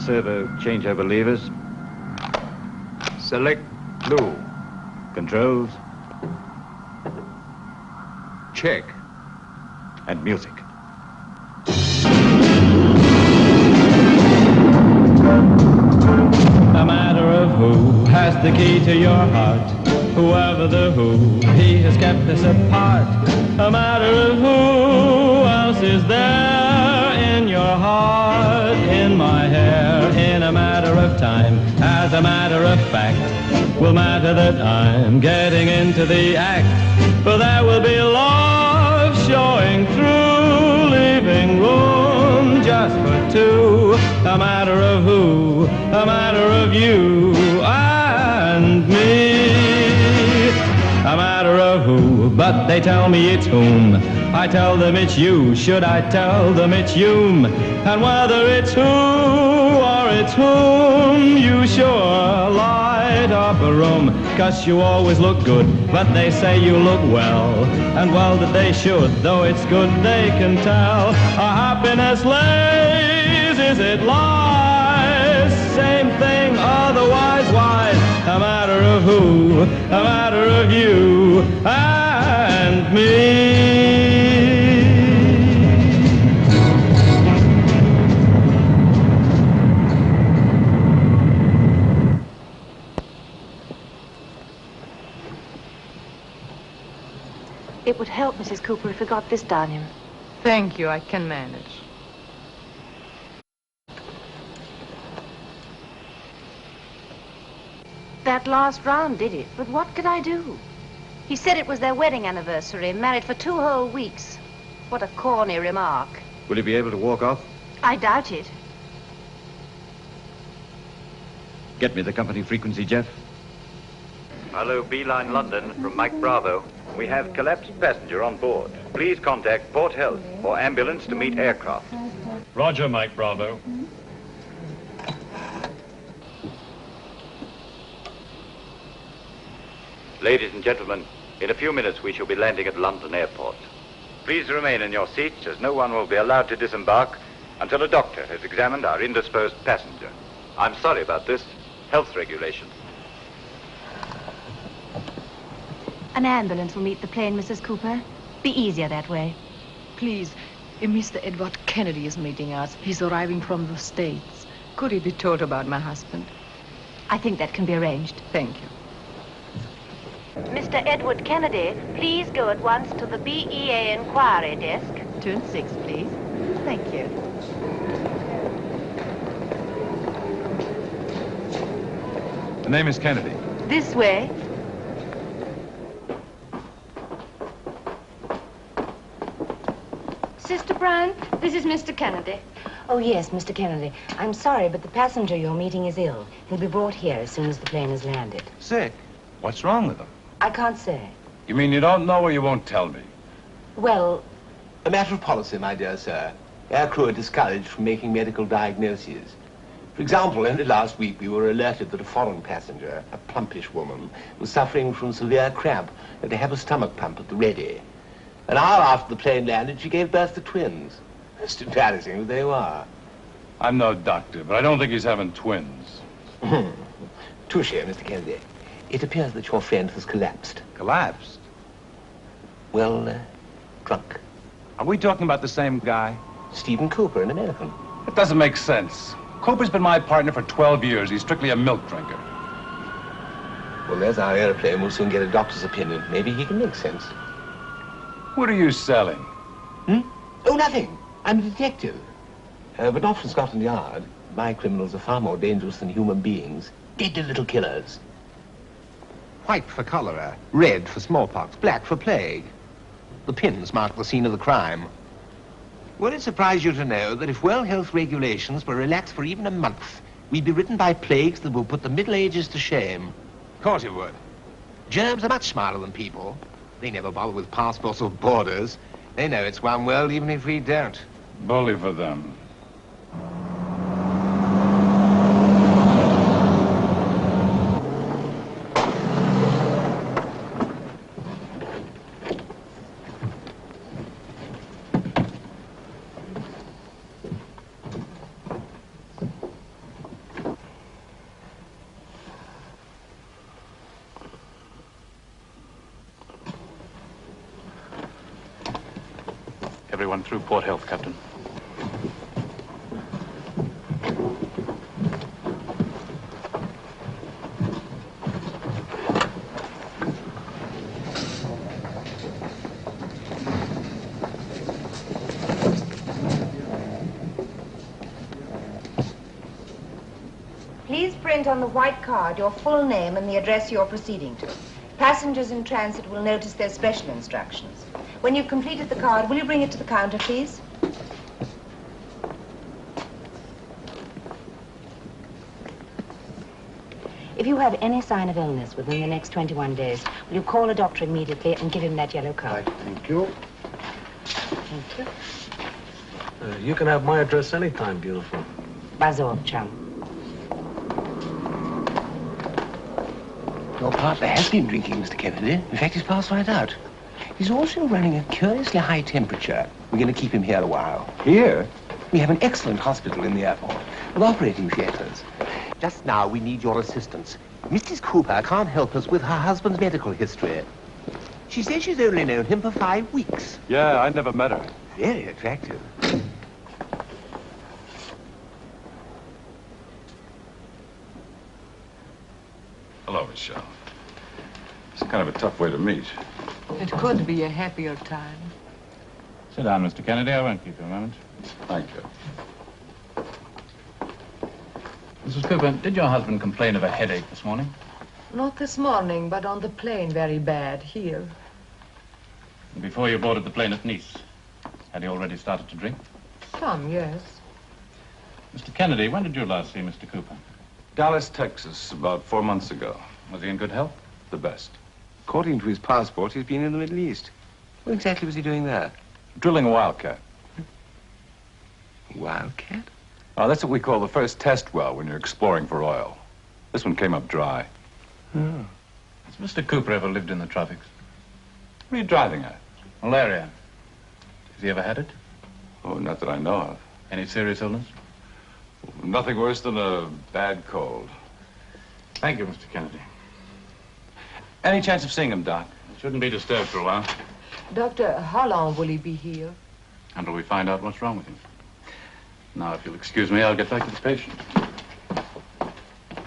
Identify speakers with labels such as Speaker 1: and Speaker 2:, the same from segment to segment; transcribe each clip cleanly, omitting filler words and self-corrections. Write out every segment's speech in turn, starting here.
Speaker 1: servo changeover levers. Select blue. Controls. Check. And music.
Speaker 2: A matter of who has the key to your heart. Whoever the who, he has kept us apart. A matter of who else is there in your heart, in my hair, in a matter of time, as a matter of fact, will matter that I'm getting into the act. For there will be love showing through, leaving room just for two. A matter of who, a matter of you and me. A matter of who, but they tell me it's whom. I tell them it's you, should I tell them it's you? And whether it's who or it's whom, you sure light up a room. 'Cause you always look good, but they say you look well. And well that they should, though it's good they can tell. Our happiness lays, is it lies? Same thing, otherwise wise. A matter of who, a matter of you and me.
Speaker 3: It would help, Mrs. Cooper, if we got this down him.
Speaker 4: Thank you, I can manage.
Speaker 3: That last round did it, but what could I do? He said it was their wedding anniversary, married for 2 whole weeks. What a corny remark.
Speaker 1: Will he be able to walk off?
Speaker 3: I doubt it.
Speaker 1: Get me the company frequency, Jeff. Hello, Beeline London from Mike Bravo. We have collapsed passenger on board. Please contact Port Health for ambulance to meet aircraft.
Speaker 2: Roger, Mike Bravo.
Speaker 1: Ladies and gentlemen, in a few minutes we shall be landing at London Airport. Please remain in your seats as no one will be allowed to disembark until a doctor has examined our indisposed passenger. I'm sorry about this. Health regulations.
Speaker 3: An ambulance will meet the plane, Mrs. Cooper. Be easier that way.
Speaker 4: Please, Mr. Edward Kennedy is meeting us. He's arriving from the States. Could he be told about my husband?
Speaker 3: I think that can be arranged.
Speaker 4: Thank you.
Speaker 3: Mr. Edward Kennedy, please go at once to the BEA inquiry desk. 2 and 6, please. Thank you.
Speaker 1: The name is Kennedy.
Speaker 3: This way.
Speaker 5: Sister Brown, this is Mr. Kennedy.
Speaker 6: Oh, yes, Mr. Kennedy. I'm sorry, but the passenger you're meeting is ill. He'll be brought here as soon as the plane has landed.
Speaker 7: Sick? What's wrong with him?
Speaker 6: I can't say.
Speaker 7: You mean you don't know or you won't tell me?
Speaker 6: Well...
Speaker 8: A matter of policy, my dear sir. Aircrew are discouraged from making medical diagnoses. For example, only last week we were alerted that a foreign passenger, a plumpish woman, was suffering from severe cramp and to have a stomach pump at the ready. An hour after the plane landed, she gave birth to twins. Most embarrassing as they were.
Speaker 7: I'm no doctor, but I don't think he's having twins.
Speaker 8: Touche, Mr. Kennedy. It appears that your friend has collapsed.
Speaker 7: Collapsed?
Speaker 8: Well, drunk.
Speaker 7: Are we talking about the same guy?
Speaker 8: Stephen Cooper, an American.
Speaker 7: That doesn't make sense. Cooper's been my partner for 12 years. He's strictly a milk drinker.
Speaker 8: Well, there's our airplane. We'll soon get a doctor's opinion. Maybe he can make sense.
Speaker 7: What are you selling?
Speaker 8: Oh, nothing. I'm a detective. But not from Scotland Yard. My criminals are far more dangerous than human beings. Deadly little killers. White for cholera, red for smallpox, black for plague. The pins mark the scene of the crime. Would it surprise you to know that if World Health regulations were relaxed for even a month, we'd be ridden by plagues that will put the Middle Ages to shame? Of course it would. Germs are much smarter than people. They never bother with passports or borders. They know it's one world even if we don't.
Speaker 7: Bully for them. everyone through Port Health, Captain.
Speaker 6: Please print on the white card your full name and the address you're proceeding to. Passengers in transit will notice their special instructions. When you've completed the card, will you bring it to the counter, please? If you have any sign of illness within the next 21 days, will you call a doctor immediately and give him that yellow card?
Speaker 9: Right, thank you.
Speaker 6: Thank you.
Speaker 9: You can have my address anytime, beautiful.
Speaker 6: Buzz off, chum.
Speaker 8: Your partner has been drinking, Mr. Kennedy. In fact, he's passed right out. He's also running a curiously high temperature. We're going to keep him here a while.
Speaker 9: Here?
Speaker 8: We have an excellent hospital in the airport with operating theaters. Just now, we need your assistance. Mrs. Cooper can't help us with her husband's medical history. She says she's only known him for 5 weeks.
Speaker 7: Yeah, I never met her.
Speaker 8: Very attractive.
Speaker 7: Hello, Michelle. It's kind of a tough way to meet.
Speaker 4: It could be a happier time.
Speaker 2: Sit down, Mr. Kennedy. I won't keep you a moment.
Speaker 7: Thank you.
Speaker 2: Mrs. Cooper, did your husband complain of a headache this morning?
Speaker 4: Not this morning, but on the plane very bad here.
Speaker 2: And before you boarded the plane at Nice, had he already started to drink?
Speaker 4: Some, yes.
Speaker 2: Mr. Kennedy, when did you last see Mr. Cooper?
Speaker 7: Dallas, Texas, about 4 months ago.
Speaker 2: Was he in good health?
Speaker 7: The best.
Speaker 8: According to his passport, he's been in the Middle East. What exactly was he doing there?
Speaker 7: Drilling a wildcat.
Speaker 8: Wildcat?
Speaker 7: Oh, that's what we call the first test well when you're exploring for oil. This one came up dry.
Speaker 8: Oh.
Speaker 2: Has Mr. Cooper ever lived in the tropics?
Speaker 7: What are you driving at?
Speaker 2: Malaria. Has he ever had it?
Speaker 7: Oh, not that I know of.
Speaker 2: Any serious illness?
Speaker 7: Nothing worse than a bad cold.
Speaker 2: Thank you, Mr. Kennedy.
Speaker 7: Any chance of seeing him, Doc?
Speaker 2: Shouldn't be disturbed for a while,
Speaker 4: Doctor, how long will he be here?
Speaker 2: until we find out what's wrong with him. Now, if you'll excuse me, I'll get back to the patient.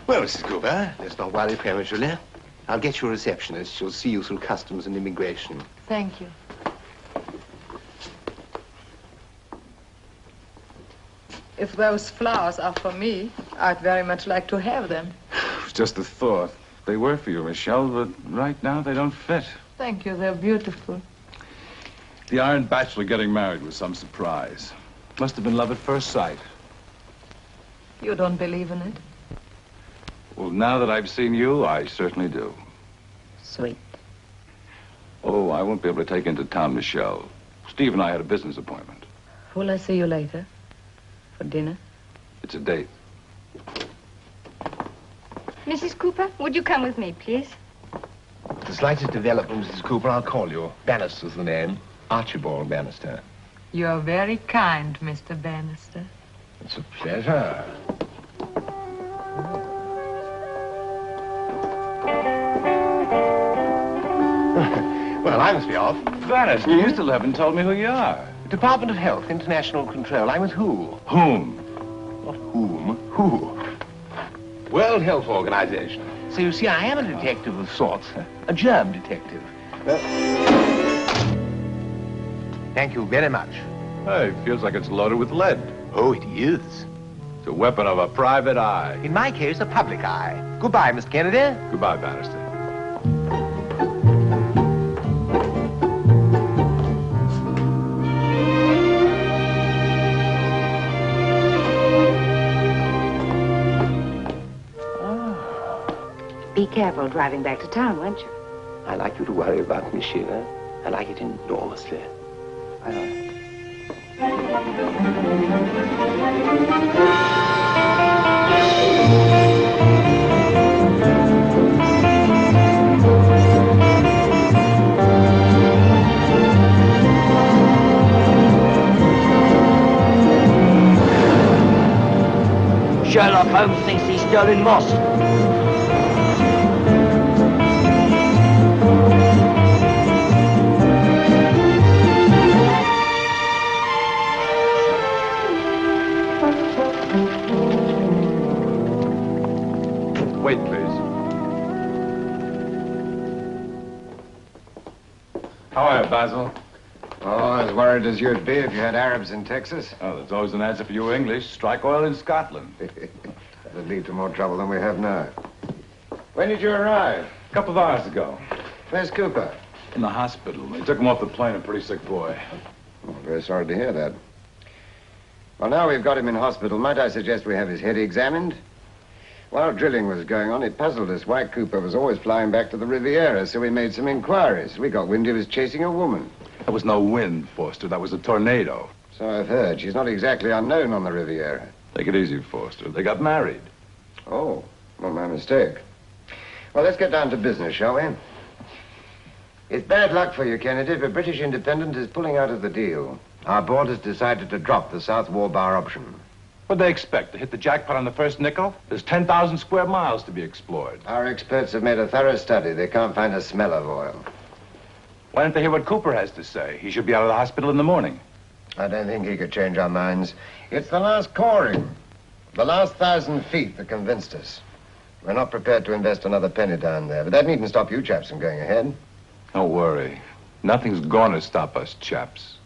Speaker 8: Well, Mrs. Cooper, let's not worry prematurely. I'll get your receptionist. She'll see you through customs and immigration.
Speaker 4: Thank you. If those flowers are for me, I'd very much like to have them.
Speaker 7: It was just a thought. They were for you, Michelle, but right now they don't fit.
Speaker 4: Thank you, they're beautiful.
Speaker 7: The Iron Bachelor getting married was some surprise. Must have been love at first sight.
Speaker 4: You don't believe in it?
Speaker 7: Well, now that I've seen you, I certainly do.
Speaker 6: Sweet.
Speaker 7: Oh, I won't be able to take you into town, Michelle. Steve and I had a business appointment.
Speaker 4: Will I see you later? For dinner?
Speaker 7: It's a date.
Speaker 5: Mrs. Cooper, would you come with me, please?
Speaker 8: The slightest development, Mrs. Cooper, I'll call you. Bannister's the name. Archibald Bannister.
Speaker 4: You're very kind, Mr. Bannister.
Speaker 8: It's a pleasure. Well, I must be off.
Speaker 7: Bannister, you still haven't told me who you are.
Speaker 8: Department of Health, International Control. I'm with who?
Speaker 7: Whom?
Speaker 8: Not whom, who? World Health Organization. So you see, I am a detective of sorts. A germ detective. Thank you very much.
Speaker 7: Hey, feels like it's loaded with lead.
Speaker 8: Oh, it is.
Speaker 7: It's a weapon of a private eye.
Speaker 8: In my case, a public eye. Goodbye, Miss Kennedy.
Speaker 7: Goodbye, Bannister.
Speaker 6: Be careful driving back to town, won't you?
Speaker 8: I like you to worry about me, Sheila. I like it enormously. I know.
Speaker 10: Sherlock Holmes thinks he's stolen moss.
Speaker 7: How are you, Basil?
Speaker 11: Oh, as worried as you'd be if you had Arabs in Texas.
Speaker 7: Oh, there's always an answer for you English. Strike oil in Scotland.
Speaker 11: That'd lead to more trouble than we have now. When did you arrive?
Speaker 7: A couple of hours ago.
Speaker 11: Where's Cooper?
Speaker 7: In the hospital. They took him off the plane, a pretty sick boy.
Speaker 11: Oh, very sorry to hear that. Well, now we've got him in hospital, might I suggest we have his head examined? While drilling was going on, it puzzled us why Cooper was always flying back to the Riviera, so we made some inquiries. We got wind he was chasing a woman.
Speaker 7: That was no wind, Foster. That was a tornado.
Speaker 11: So I've heard. She's not exactly unknown on the Riviera.
Speaker 7: Take it easy, Foster. They got married.
Speaker 11: Oh, well, my mistake. Well, let's get down to business, shall we? It's bad luck for you, Kennedy, but British independence is pulling out of the deal. Our board has decided to drop the South War Bar option.
Speaker 7: What'd they expect? To hit the jackpot on the first nickel? There's 10,000 square miles to be explored.
Speaker 11: Our experts have made a thorough study. They can't find a smell of oil.
Speaker 7: Why don't they hear what Cooper has to say? He should be out of the hospital in the morning.
Speaker 11: I don't think he could change our minds. It's the last coring, the last 1,000 feet that convinced us. We're not prepared to invest another penny down there, but that needn't stop you chaps from going ahead.
Speaker 7: Don't worry. Nothing's going to stop us, chaps.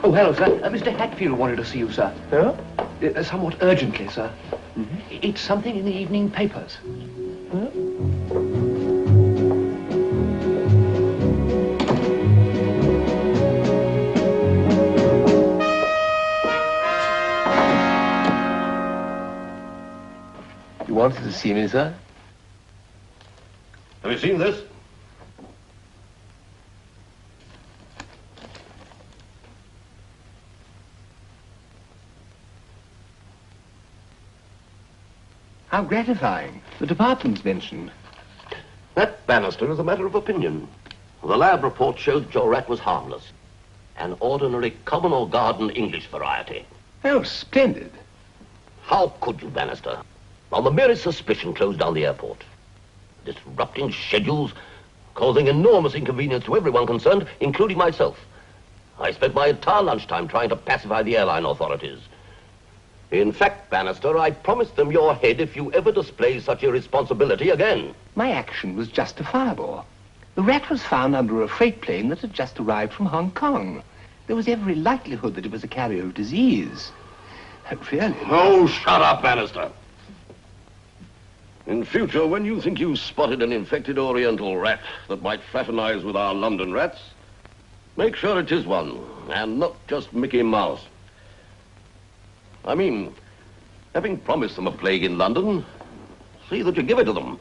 Speaker 8: Oh, hello, sir. Mr. Hatfield wanted to see you, sir. Oh? Somewhat urgently, sir. Mm-hmm. It's something in the evening papers. Huh? You wanted to see me, sir?
Speaker 12: Have you seen this?
Speaker 8: How gratifying. The department's mentioned.
Speaker 12: That, Bannister, is a matter of opinion. The lab report showed your rat was harmless. An ordinary common or garden English variety.
Speaker 8: Oh, splendid.
Speaker 12: How could you, Bannister? On the merest suspicion, close down the airport. Disrupting schedules, causing enormous inconvenience to everyone concerned, including myself. I spent my entire lunchtime trying to pacify the airline authorities. In fact, Bannister, I promised them your head if you ever display such irresponsibility again.
Speaker 8: My action was justifiable. The rat was found under a freight plane that had just arrived from Hong Kong. There was every likelihood that it was a carrier of disease. Really?
Speaker 12: Oh, shut up, Bannister. In future, when you think you've spotted an infected Oriental rat that might fraternize with our London rats, make sure it is one, and not just Mickey Mouse. I mean, having promised them a plague in London, see that you give it to them.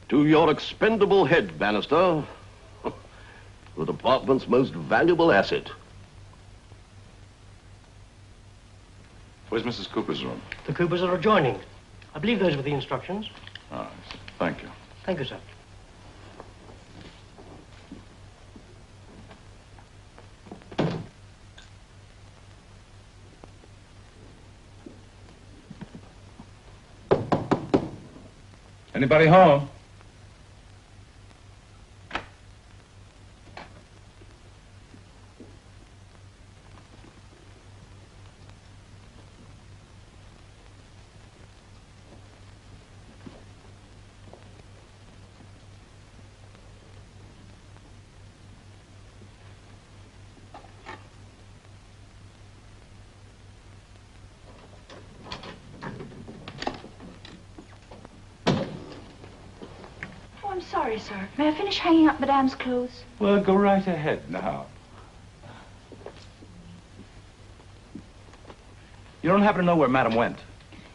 Speaker 12: To your expendable head, Bannister, the department's most valuable asset.
Speaker 7: Where's Mrs. Cooper's room?
Speaker 13: The Coopers are adjoining. I believe those were the instructions.
Speaker 7: Oh, thank you.
Speaker 13: Thank you, sir.
Speaker 7: Anybody home?
Speaker 14: I'm sorry, sir. May I finish hanging up Madame's clothes?
Speaker 7: Well, go right ahead now. You don't happen to know where Madam went?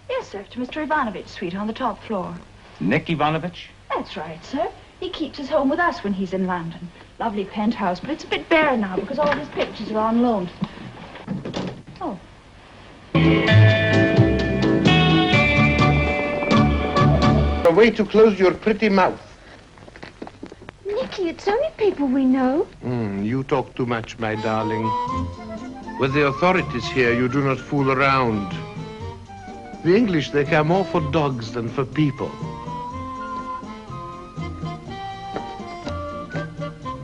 Speaker 14: Yes, sir, to Mr. Ivanovitch's suite on the top floor.
Speaker 7: Nick Ivanovich?
Speaker 14: That's right, sir. He keeps his home with us when he's in London. Lovely penthouse, but it's a bit bare now because all his pictures are on loan. Oh.
Speaker 8: way to close your pretty mouth.
Speaker 14: Nicky, it's only people we know.
Speaker 8: You talk too much, my darling. With the authorities here, you do not fool around. The English, they care more for dogs than for people.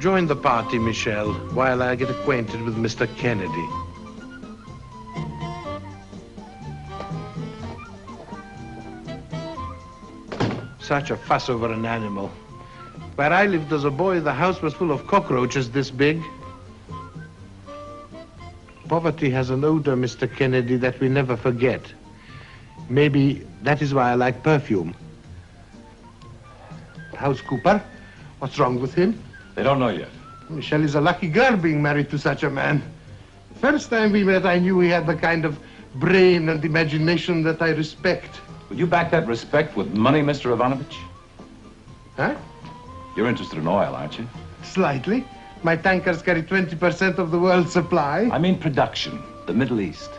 Speaker 8: Join the party, Michelle, while I get acquainted with Mr. Kennedy. Such a fuss over an animal. Where I lived as a boy, the house was full of cockroaches this big. Poverty has an odor, Mr. Kennedy, that we never forget. Maybe that is why I like perfume. How's Cooper? What's wrong with him?
Speaker 7: They don't know yet.
Speaker 8: Michelle is a lucky girl being married to such a man. The first time we met, I knew he had the kind of brain and imagination that I respect.
Speaker 7: Will you back that respect with money, Mr. Ivanovich?
Speaker 8: Huh?
Speaker 7: You're interested in oil, aren't you?
Speaker 8: Slightly. My tankers carry 20% of the world's supply.
Speaker 7: I mean production, the Middle East.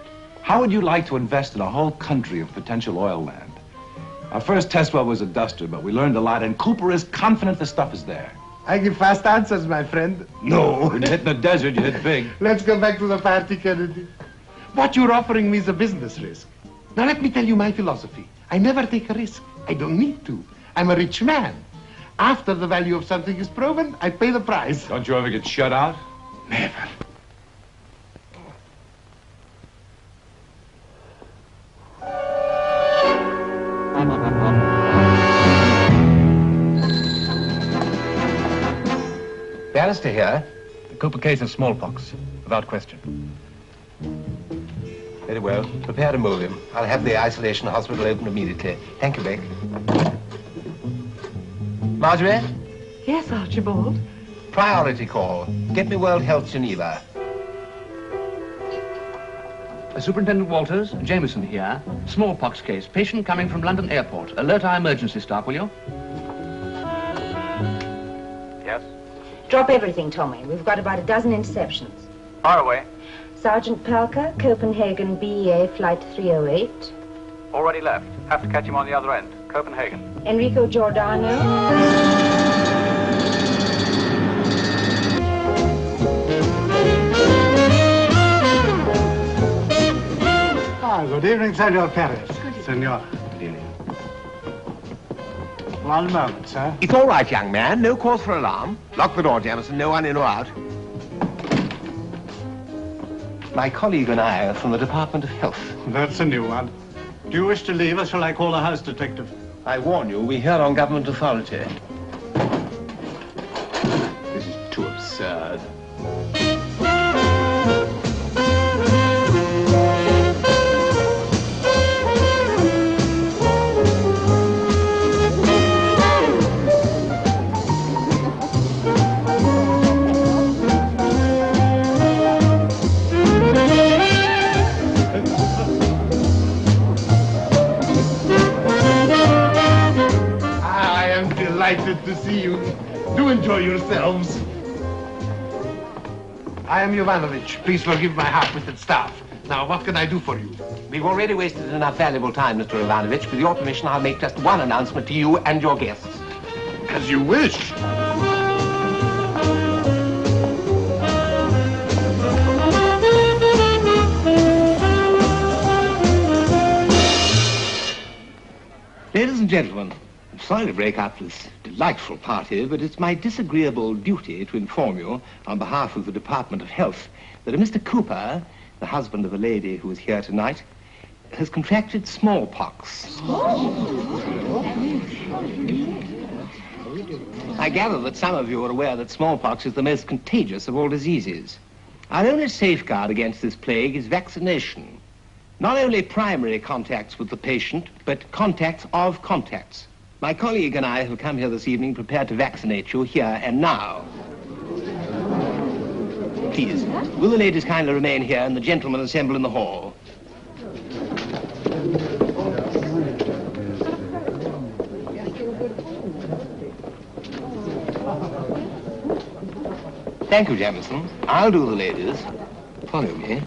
Speaker 7: How would you like to invest in a whole country of potential oil land? Our first test well was a duster, but we learned a lot, and Cooper is confident the stuff is there.
Speaker 8: I give fast answers, my friend. No.
Speaker 7: When you hit the desert, you hit big.
Speaker 8: Let's go back to the party, Kennedy. What you're offering me is a business risk. Now, let me tell you my philosophy. I never take a risk. I don't need to. I'm a rich man. After the value of something is proven, I pay the price.
Speaker 7: Don't you ever get shut out?
Speaker 8: Never.
Speaker 15: Barrister here.
Speaker 16: The Cooper case of smallpox, without question.
Speaker 15: Very well. Prepare to move him. I'll have the isolation hospital open immediately. Thank you, Beck. Marjorie?
Speaker 4: Yes, Archibald.
Speaker 15: Priority call. Get me World Health Geneva.
Speaker 16: Superintendent Walters, Jameson here. Smallpox case. Patient coming from London Airport. Alert our emergency staff, will you?
Speaker 1: Yes?
Speaker 6: Drop everything, Tommy. We've got about a dozen interceptions.
Speaker 1: Far away.
Speaker 6: Sergeant Palker, Copenhagen BEA Flight 308.
Speaker 1: Already left. Have to catch him on the other end. Copenhagen.
Speaker 6: Enrico Giordano.
Speaker 17: Good evening, Senor Perez. Senor.
Speaker 15: Good evening.
Speaker 17: One moment, sir.
Speaker 15: It's all right, young man. No cause for alarm. Lock the door, Jameson. No one in or out. My colleague and I are from the Department of Health.
Speaker 17: That's a new one. Do you wish to leave, or shall I call a house detective?
Speaker 15: I warn you, we're here on government authority. This is too absurd.
Speaker 8: Delighted to see you. Do enjoy yourselves. I am Ivanovich. Please forgive my half-witted staff. Now, what can I do for you?
Speaker 15: We've already wasted enough valuable time, Mr. Ivanovich. With your permission, I'll make just one announcement to you and your guests.
Speaker 8: As you wish.
Speaker 15: Ladies and gentlemen, I'm sorry to break up this delightful party, but it's my disagreeable duty to inform you, on behalf of the Department of Health, that a Mr. Cooper, the husband of a lady who is here tonight, has contracted smallpox. I gather that some of you are aware that smallpox is the most contagious of all diseases. Our only safeguard against this plague is vaccination. Not only primary contacts with the patient, but contacts of contacts. My colleague and I have come here this evening prepared to vaccinate you here and now. Please, will the ladies kindly remain here and the gentlemen assemble in the hall? Thank you, Jameson. I'll do the ladies. Follow me.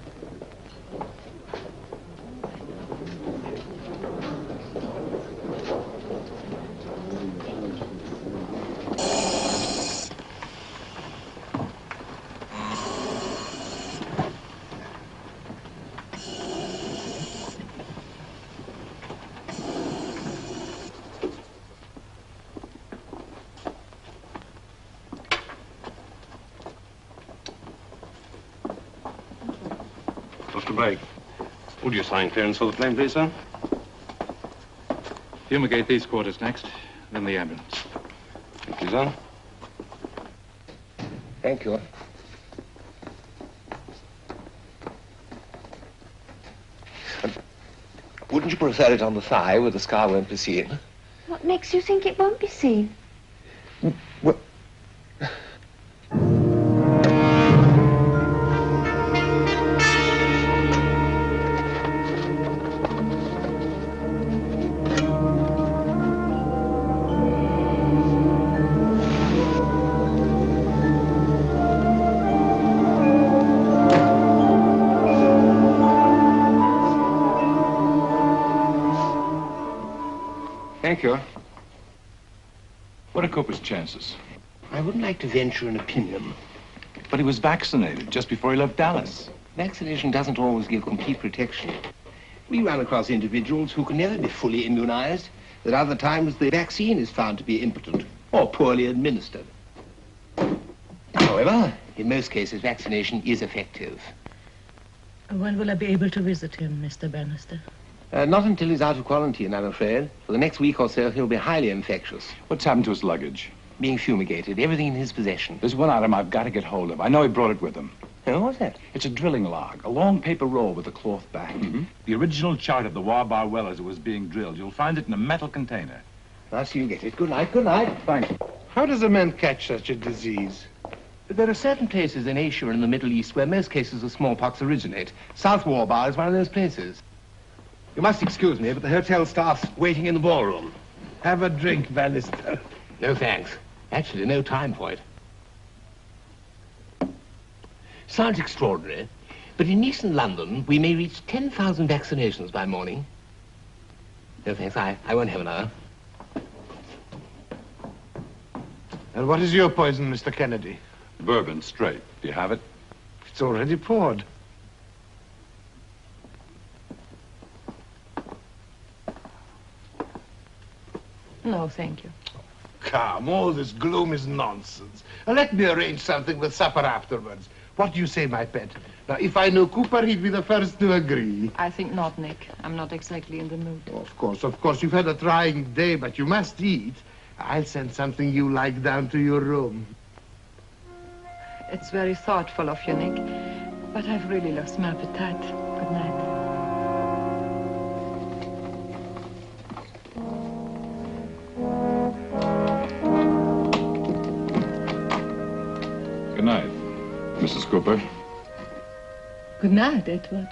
Speaker 7: break. Would you sign clearance for the plane, please, sir?
Speaker 18: Fumigate these quarters next, then the ambulance.
Speaker 7: Thank you, sir.
Speaker 15: Thank you. Wouldn't you prefer it on the thigh where the scar won't be seen?
Speaker 14: What makes you think it won't be seen?
Speaker 15: Well, thank you.
Speaker 7: What are Cooper's chances?
Speaker 15: I wouldn't like to venture an opinion.
Speaker 7: But he was vaccinated just before he left Dallas.
Speaker 15: Vaccination doesn't always give complete protection. We run across individuals who can never be fully immunized. At other times, the vaccine is found to be impotent or poorly administered. However, in most cases, vaccination is effective.
Speaker 4: When will I be able to visit him, Mr. Bannister?
Speaker 15: Not until he's out of quarantine, I'm afraid. For the next week or so, he'll be highly infectious.
Speaker 7: What's happened to his luggage?
Speaker 15: Being fumigated, everything in his possession.
Speaker 7: There's one item I've got to get hold of. I know he brought it with him.
Speaker 15: Oh, what's that?
Speaker 7: It's a drilling log, a long paper roll with a cloth back. The original chart of the Wabar well as it was being drilled. You'll find it in a metal container.
Speaker 15: I'll see you get it. Good night, good night.
Speaker 7: Thanks.
Speaker 8: How does a man catch such a disease?
Speaker 15: There are certain places in Asia and the Middle East where most cases of smallpox originate. South Wabar is one of those places. You must excuse me, but the hotel staff's waiting in the ballroom.
Speaker 8: Have a drink, Bannister.
Speaker 15: No, thanks. Actually, no time for it. Sounds extraordinary, but in Nice and London, we may reach 10,000 vaccinations by morning. No, thanks. I won't have another.
Speaker 8: And what is your poison, Mr. Kennedy?
Speaker 7: Bourbon, straight. Do you have it?
Speaker 8: It's already poured.
Speaker 4: No, thank you.
Speaker 8: Come, all this gloom is nonsense. Let me arrange something with supper afterwards. What do you say, my pet? Now, if I know Cooper, he'd be the first to agree.
Speaker 4: I think not, Nick. I'm not exactly in the mood.
Speaker 8: Of course. You've had a trying day, but you must eat. I'll send something you like down to your room.
Speaker 4: It's very thoughtful of you, Nick. But I've really lost my appetite. Good night.
Speaker 7: Good night, Mrs. Cooper.
Speaker 4: Good night, Edward.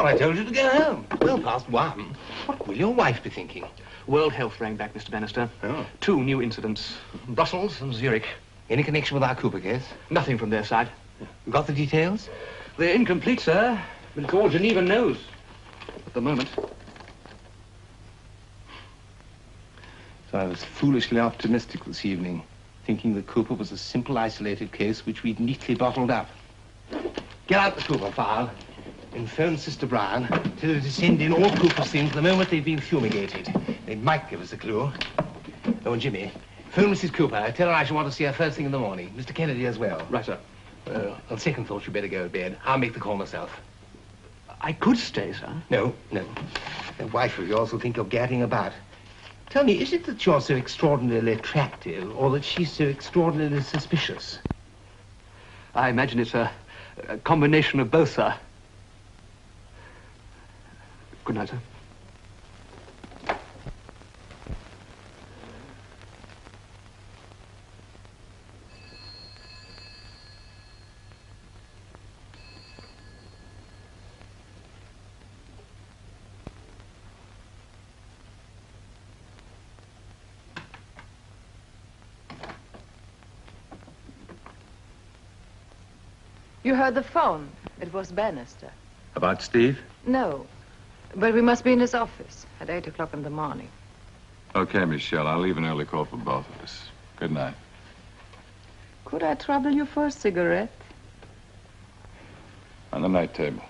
Speaker 15: I told you to go home. Well past 1. What will your wife be thinking?
Speaker 16: World Health rang back, Mr. Bannister.
Speaker 15: Oh.
Speaker 16: 2 new incidents. Brussels and Zurich.
Speaker 15: Any connection with our Cooper case?
Speaker 16: Nothing from their side.
Speaker 15: You got the details?
Speaker 16: They're incomplete, sir. But it's all Geneva knows. At the moment.
Speaker 15: So I was foolishly optimistic this evening, thinking that Cooper was a simple, isolated case which we'd neatly bottled up. Get out the Cooper file and phone Sister Brown. Tell her to send in all Cooper's things the moment they've been fumigated. They might give us a clue. Oh, and Jimmy, phone Mrs. Cooper. Tell her I shall want to see her first thing in the morning. Mr. Kennedy as well.
Speaker 16: Right, sir.
Speaker 15: On second thought, you'd better go to bed. I'll make the call myself.
Speaker 16: I could stay, sir.
Speaker 15: No. That wife of yours will think you're gadding about. Tell me, is it that you're so extraordinarily attractive, or that she's so extraordinarily suspicious?
Speaker 16: I imagine it's a combination of both, sir. Good night, sir.
Speaker 4: You heard the phone. It was Bannister.
Speaker 7: About Steve?
Speaker 4: No, but we must be in his office at 8 o'clock in the morning.
Speaker 7: Okay, Michelle. I'll leave an early call for both of us. Good night.
Speaker 4: Could I trouble you for a cigarette?
Speaker 7: On the night table.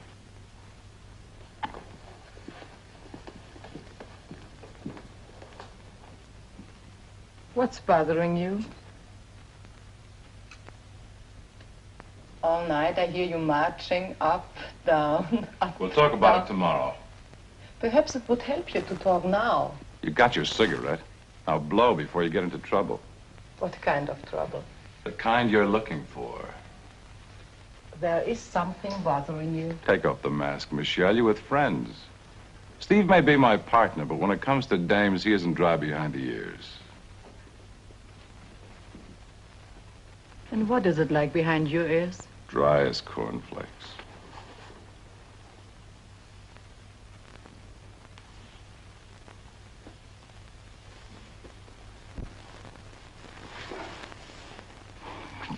Speaker 4: What's bothering you? All night I hear you marching up, down, up.
Speaker 7: We'll talk about it tomorrow.
Speaker 4: Perhaps it would help you to talk now.
Speaker 7: You got your cigarette. Now blow before you get into trouble.
Speaker 4: What kind of trouble?
Speaker 7: The kind you're looking for.
Speaker 4: There is something bothering you.
Speaker 7: Take off the mask, Michelle. You're with friends. Steve may be my partner, but when it comes to dames, he isn't dry behind the ears.
Speaker 4: And what is it like behind your ears?
Speaker 7: Dry as cornflakes.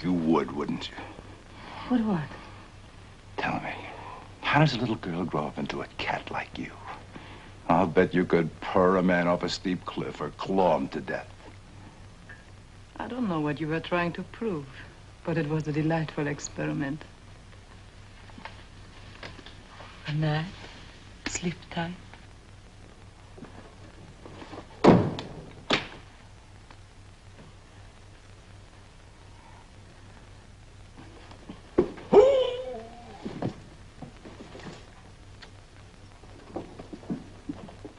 Speaker 7: You would, wouldn't you?
Speaker 4: What?
Speaker 7: Tell me, how does a little girl grow up into a cat like you? I'll bet you could purr a man off a steep cliff or claw him to death.
Speaker 4: I don't know what you were trying to prove, but it was a delightful experiment. Good night. Sleep tight.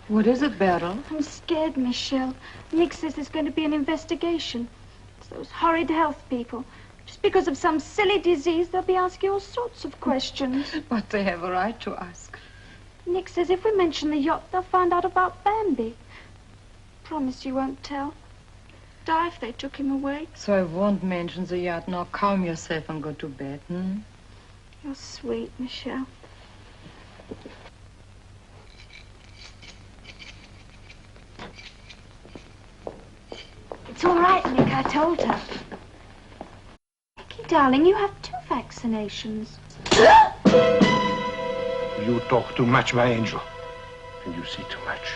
Speaker 4: What is it, Beryl?
Speaker 14: I'm scared, Michelle. Nick says there's going to be an investigation. It's those horrid health people. Just because of some silly disease, they'll be asking all sorts of questions.
Speaker 4: But they have a right to ask.
Speaker 14: Nick says if we mention the yacht, they'll find out about Bambi. Promise you won't tell. Die if they took him away.
Speaker 4: So I won't mention the yacht. Now calm yourself and go to bed, hmm?
Speaker 14: You're sweet, Michelle. It's all right, Nick. I told her. Nicky, darling, you have 2 vaccinations.
Speaker 8: You talk too much, my angel. And you see too much.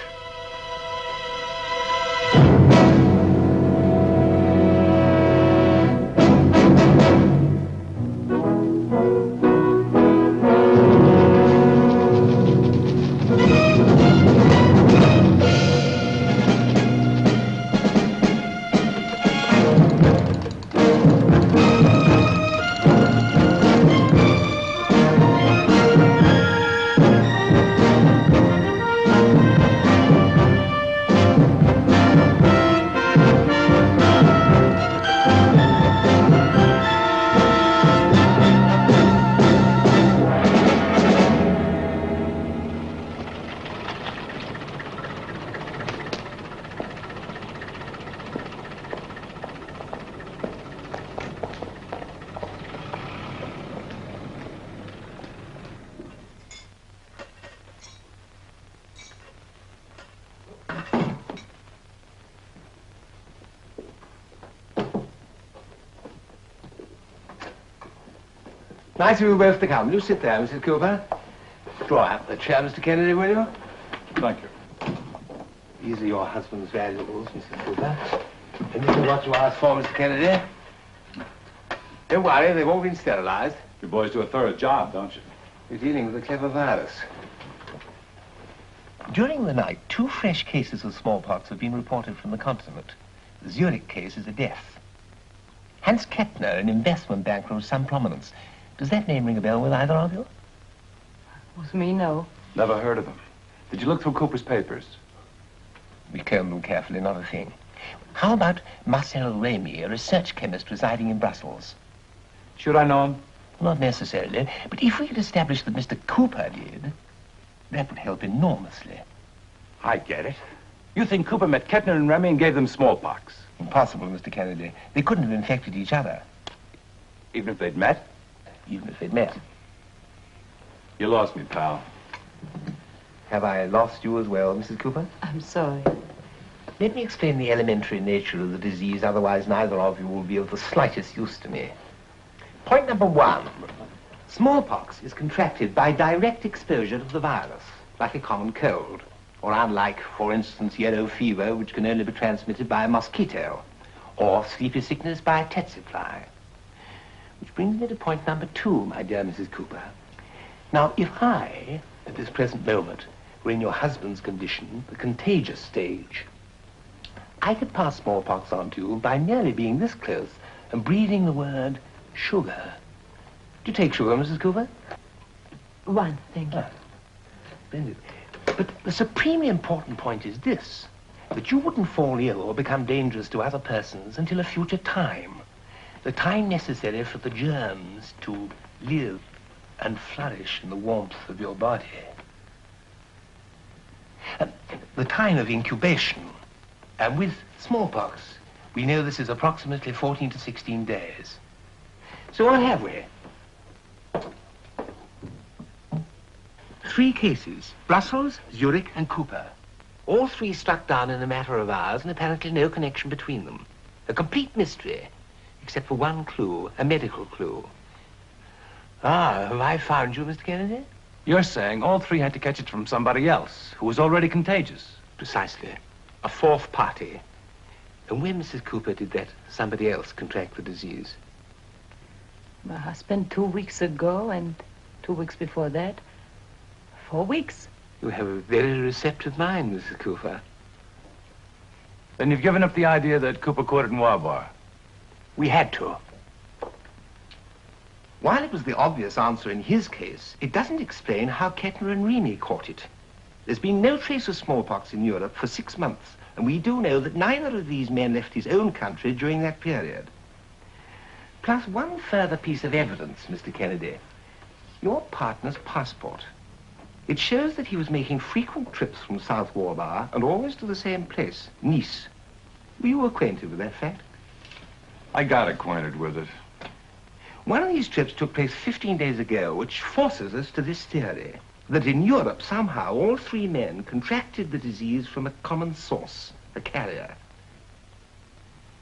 Speaker 15: Nice of you both to come. You sit there, Mrs. Cooper. Draw out the chair, Mr. Kennedy, will you?
Speaker 7: Thank you.
Speaker 15: These are your husband's valuables, Mrs. Cooper. And this is what you asked for, Mr. Kennedy. Don't worry, they've all been sterilized.
Speaker 7: You boys do a thorough job, don't you?
Speaker 15: You're dealing with a clever virus. During the night, 2 fresh cases of smallpox have been reported from the continent. The Zurich case is a death. Hans Kettner, an investment banker of some prominence. Does that name ring a bell with either of you?
Speaker 4: With me, no.
Speaker 7: Never heard of him. Did you look through Cooper's papers?
Speaker 15: We combed them carefully, not a thing. How about Marcel Remy, a research chemist residing in Brussels?
Speaker 7: Should I know him?
Speaker 15: Not necessarily, but if we could establish that Mr. Cooper did, that would help enormously.
Speaker 7: I get it. You think Cooper met Kettner and Remy and gave them smallpox?
Speaker 15: Impossible, Mr. Kennedy. They couldn't have infected each other.
Speaker 7: Even if they'd met?
Speaker 15: Even if they'd met.
Speaker 7: You lost me, pal.
Speaker 15: Have I lost you as well, Mrs. Cooper?
Speaker 4: I'm sorry.
Speaker 15: Let me explain the elementary nature of the disease, otherwise neither of you will be of the slightest use to me. Point number 1. Smallpox is contracted by direct exposure to the virus, like a common cold, or unlike, for instance, yellow fever, which can only be transmitted by a mosquito, or sleepy sickness by a tsetse fly. Which brings me to point number 2, my dear Mrs. Cooper. Now, if I, at this present moment, were in your husband's condition, the contagious stage, I could pass smallpox on to you by merely being this close and breathing the word sugar. Do you take sugar, Mrs. Cooper?
Speaker 4: One, thank you.
Speaker 15: Splendid. But the supremely important point is this, that you wouldn't fall ill or become dangerous to other persons until a future time. The time necessary for the germs to live and flourish in the warmth of your body. The time of incubation. And with smallpox, we know this is approximately 14 to 16 days. So what have we? 3 cases, Brussels, Zurich, and Cooper. All 3 struck down in a matter of hours, and apparently no connection between them. A complete mystery, except for one clue, a medical clue. Ah, have I found you, Mr. Kennedy?
Speaker 7: You're saying all 3 had to catch it from somebody else who was already contagious.
Speaker 15: Precisely. A 4th party. And when Mrs. Cooper did that somebody else contract the disease?
Speaker 4: My husband 2 weeks ago, and 2 weeks before that, 4 weeks.
Speaker 15: You have a very receptive mind, Mrs. Cooper.
Speaker 7: Then you've given up the idea that Cooper caught it in Noir.
Speaker 15: We had to. While it was the obvious answer in his case, it doesn't explain how Kettner and Remy caught it. There's been no trace of smallpox in Europe for 6 months, and we do know that neither of these men left his own country during that period. Plus one further piece of evidence, Mr. Kennedy. Your partner's passport. It shows that he was making frequent trips from South Warbar and always to the same place, Nice. Were you acquainted with that fact?
Speaker 7: I got acquainted with it.
Speaker 15: One of these trips took place 15 days ago, which forces us to this theory, that in Europe, somehow, all 3 men contracted the disease from a common source, a carrier.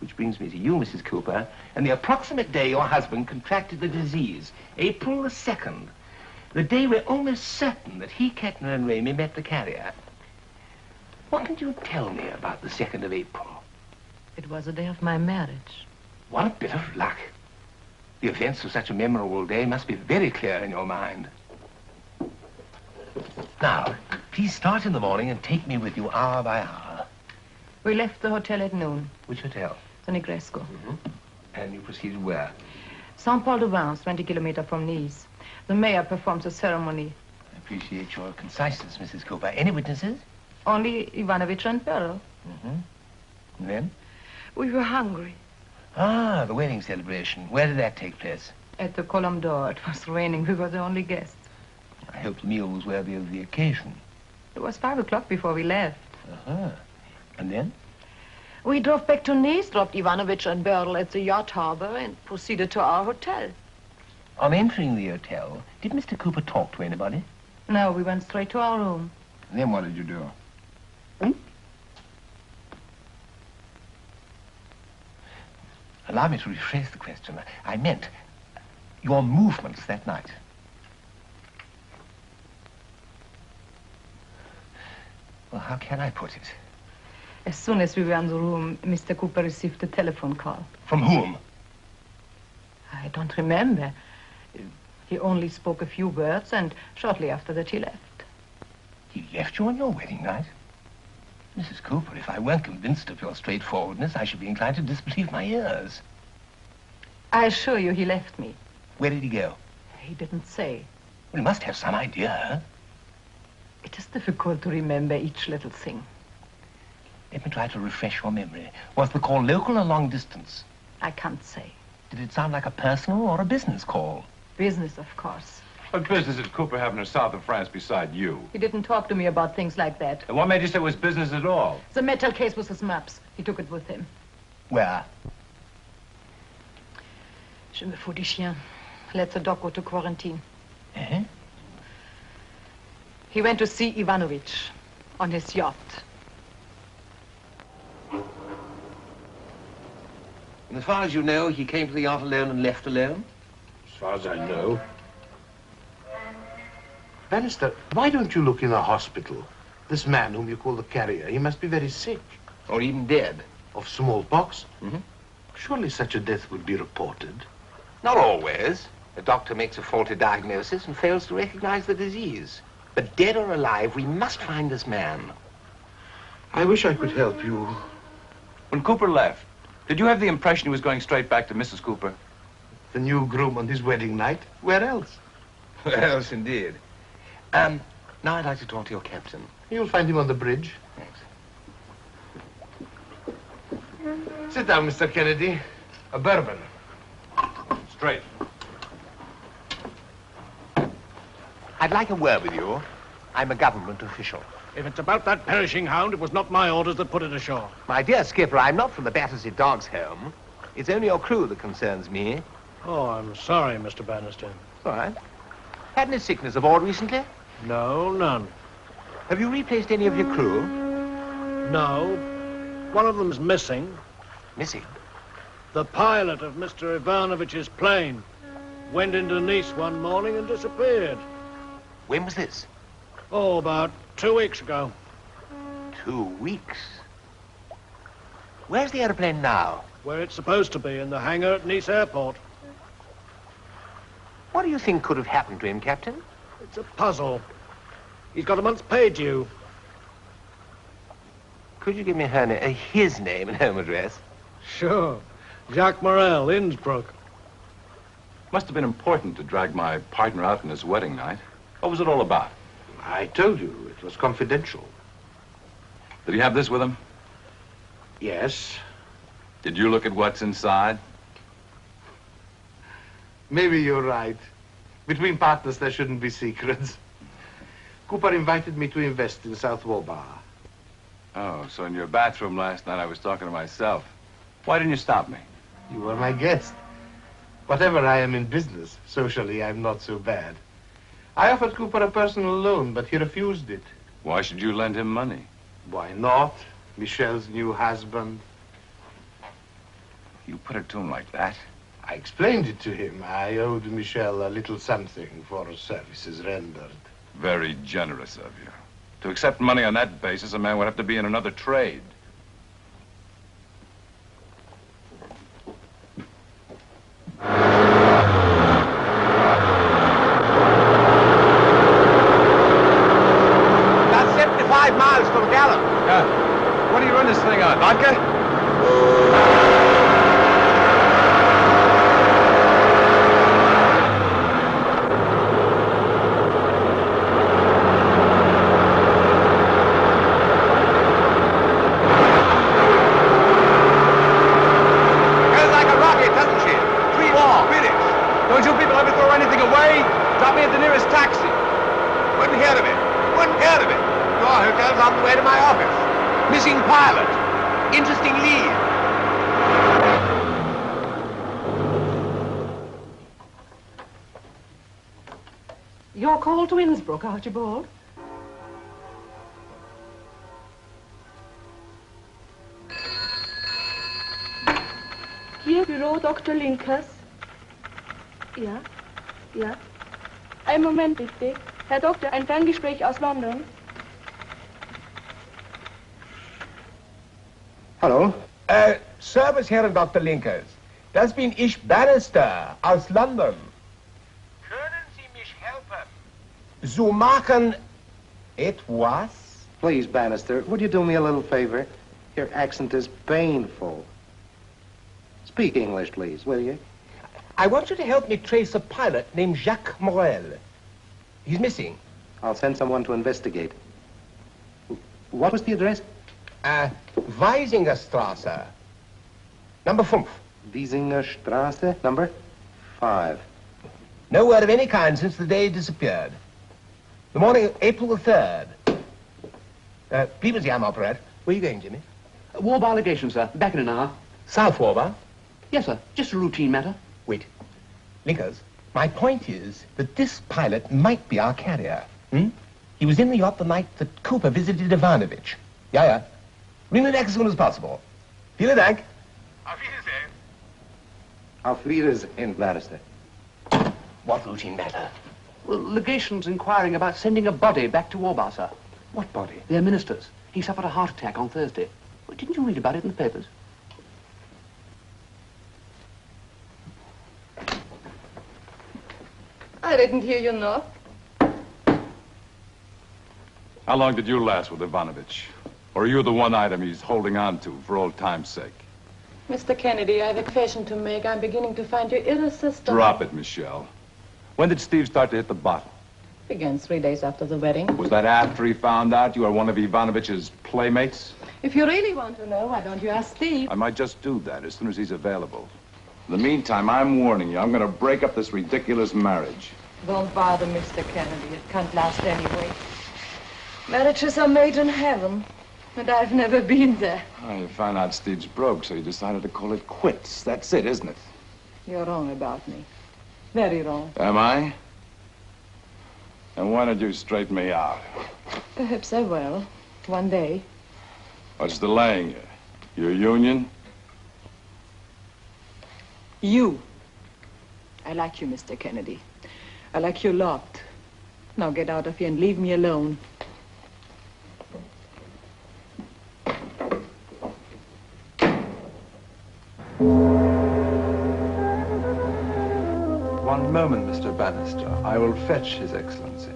Speaker 15: Which brings me to you, Mrs. Cooper, and the approximate day your husband contracted the disease, April the 2nd, the day we're almost certain that he, Kettner, and Remy met the carrier. What can you tell me about the 2nd of April?
Speaker 4: It was the day of my marriage.
Speaker 15: What a bit of luck. The events of such a memorable day must be very clear in your mind. Now, please start in the morning and take me with you hour by hour.
Speaker 4: We left the hotel at noon.
Speaker 15: Which hotel?
Speaker 4: The Negresco.
Speaker 15: Mm-hmm. And you proceeded where?
Speaker 4: Saint-Paul-de-Vence, 20 kilometers from Nice. The mayor performs a ceremony.
Speaker 15: I appreciate your conciseness, Mrs. Cooper. Any witnesses?
Speaker 4: Only Ivanovich and Pearl.
Speaker 15: Mm-hmm. And then?
Speaker 4: We were hungry.
Speaker 15: Ah, the wedding celebration. Where did that take place?
Speaker 4: At the Colombe d'Or. It was raining. We were the only guests.
Speaker 15: I hope the meal was worthy of the occasion.
Speaker 4: It was 5 o'clock before we left.
Speaker 15: Uh-huh. And then?
Speaker 4: We drove back to Nice, dropped Ivanovich and Berl at the yacht harbor, and proceeded to our hotel.
Speaker 15: On entering the hotel, did Mr. Cooper talk to anybody?
Speaker 4: No, we went straight to our room.
Speaker 7: And then what did you do?
Speaker 15: Allow me to rephrase the question. I meant your movements that night. Well, how can I put it?
Speaker 4: As soon as we were in the room, Mr. Cooper received a telephone call.
Speaker 15: From whom?
Speaker 4: I don't remember. He only spoke a few words, and shortly after that he left.
Speaker 15: He left you on your wedding night? Mrs. Cooper, if I weren't convinced of your straightforwardness, I should be inclined to disbelieve my ears.
Speaker 4: I assure you he left me.
Speaker 15: Where did he go?
Speaker 4: He didn't say.
Speaker 15: Well, he must have some idea.
Speaker 4: It is difficult to remember each little thing.
Speaker 15: Let me try to refresh your memory. Was the call local or long distance?
Speaker 4: I can't say.
Speaker 15: Did it sound like a personal or a business call?
Speaker 4: Business, of course.
Speaker 7: What business did Cooper have in the south of France beside you?
Speaker 4: He didn't talk to me about things like that.
Speaker 7: And what made you say it was business at all?
Speaker 4: The metal case was his maps. He took it with him.
Speaker 15: Where?
Speaker 4: Je me fous du chien. Let the dog go to quarantine.
Speaker 15: Eh?
Speaker 4: He went to see Ivanovich on his yacht.
Speaker 15: And as far as you know, he came to the yacht alone and left alone?
Speaker 9: As far as I know.
Speaker 8: Bannister, why don't you look in a hospital? This man whom you call the carrier, he must be very sick.
Speaker 15: Or even dead.
Speaker 8: Of smallpox?
Speaker 15: Mm-hmm.
Speaker 8: Surely such a death would be reported.
Speaker 15: Not always. The doctor makes a faulty diagnosis and fails to recognize the disease. But dead or alive, we must find this man.
Speaker 8: I wish I could help you.
Speaker 7: When Cooper left, did you have the impression he was going straight back to Mrs. Cooper?
Speaker 8: The new groom on his wedding night? Where else?
Speaker 15: Where else, indeed? Now I'd like to talk to your captain.
Speaker 8: You'll find him on the bridge.
Speaker 15: Thanks.
Speaker 8: Sit down, Mr. Kennedy. A bourbon.
Speaker 7: Straight.
Speaker 15: I'd like a word with you. I'm a government official.
Speaker 13: If it's about that perishing hound, it was not my orders that put it ashore.
Speaker 15: My dear skipper, I'm not from the Battersea Dogs Home. It's only your crew that concerns me.
Speaker 13: Oh, I'm sorry, Mr. Bannister.
Speaker 15: All right. Had any sickness aboard recently?
Speaker 13: No, none.
Speaker 15: Have you replaced any of your crew?
Speaker 13: No. One of them's missing.
Speaker 15: Missing?
Speaker 13: The pilot of Mr. Ivanovich's plane went into Nice one morning and disappeared.
Speaker 15: When was this?
Speaker 13: Oh, about 2 weeks ago.
Speaker 15: 2 weeks? Where's the airplane now?
Speaker 13: Where it's supposed to be, in the hangar at Nice Airport.
Speaker 15: What do you think could have happened to him, Captain?
Speaker 13: It's a puzzle. He's got a month's pay due.
Speaker 15: Could you give me his name and home address?
Speaker 13: Sure. Jacques Morel, Innsbruck.
Speaker 7: Must have been important to drag my partner out on his wedding night. What was it all about?
Speaker 8: I told you, it was confidential.
Speaker 7: Did he have this with him?
Speaker 8: Yes.
Speaker 7: Did you look at what's inside?
Speaker 8: Maybe you're right. Between partners, there shouldn't be secrets. Cooper invited me to invest in South Wobar.
Speaker 7: Oh, so in your bathroom last night, I was talking to myself. Why didn't you stop me?
Speaker 8: You were my guest. Whatever I am in business, socially, I'm not so bad. I offered Cooper a personal loan, but he refused it.
Speaker 7: Why should you lend him money?
Speaker 8: Why not? Michelle's new husband.
Speaker 7: You put it to him like that?
Speaker 8: I explained it to him. I owed Michelle a little something for services rendered.
Speaker 7: Very generous of you. To accept money on that basis, a man would have to be in another trade.
Speaker 15: About 75 miles to the gallon.
Speaker 7: Yeah. What do you run this thing on? Vodka?
Speaker 15: Missing pilot. Interesting lead.
Speaker 4: You're called to Innsbruck, Archibald?
Speaker 14: Hier, Büro Dr. Linkers. Ja, ja. Einen Moment bitte. Herr Doktor, ein Ferngespräch aus London.
Speaker 15: Hallo? Service, Herr Dr. Linkers. Das bin ich, Bannister, aus London. Können Sie mich helfen? So machen etwas?
Speaker 19: Please, Bannister, would you do me a little favor? Your accent is painful. Speak English, please, will you?
Speaker 15: I want you to help me trace a pilot named Jacques Morel. He's missing.
Speaker 19: I'll send someone to investigate. What was the address?
Speaker 15: Weisingerstraße. Number 5.
Speaker 19: Wiesingerstraße, number 5.
Speaker 15: No word of any kind since the day he disappeared. The morning of April the 3rd. Please, the arm operator. Where are you going, Jimmy?
Speaker 16: War bar legation, sir. Back in an hour.
Speaker 15: South Warbar?
Speaker 16: Yes, sir. Just a routine matter.
Speaker 15: Wait. Linkers, my point is that this pilot might be our carrier. He was in the yacht the night that Cooper visited Ivanovich. Yeah. Ring the neck as soon as possible. Vielen Dank.
Speaker 19: Auf Wiedersehen. Auf Wiedersehen, Bannister.
Speaker 15: What routine matter?
Speaker 16: Well, legation's inquiring about sending a body back to Warbasa.
Speaker 15: What body?
Speaker 16: Their ministers. He suffered a heart attack on Thursday. Well, didn't you read about it in the papers?
Speaker 4: I didn't hear you knock.
Speaker 7: How long did you last with Ivanovich? Or are you the one item he's holding on to for old time's sake?
Speaker 4: Mr. Kennedy, I have a confession to make. I'm beginning to find you irresistible.
Speaker 7: Drop it, Michelle. When did Steve start to hit the bottom?
Speaker 4: Began 3 days after the wedding.
Speaker 7: Was that after he found out you were one of Ivanovich's playmates?
Speaker 4: If you really want to know, why don't you ask Steve?
Speaker 7: I might just do that as soon as he's available. In the meantime, I'm warning you, I'm going to break up this ridiculous marriage.
Speaker 4: Don't bother, Mr. Kennedy. It can't last anyway. Marriages are made in heaven, and I've never been there.
Speaker 7: Oh, you found out Steve's broke, so you decided to call it quits. That's it, isn't it?
Speaker 4: You're wrong about me. Very wrong.
Speaker 7: Am I? And why don't you straighten me out?
Speaker 4: Perhaps I will. One day.
Speaker 7: What's delaying you? Your union?
Speaker 4: You. I like you, Mr. Kennedy. I like you a lot. Now get out of here and leave me alone.
Speaker 20: One moment, Mr. Bannister. I will fetch His Excellency.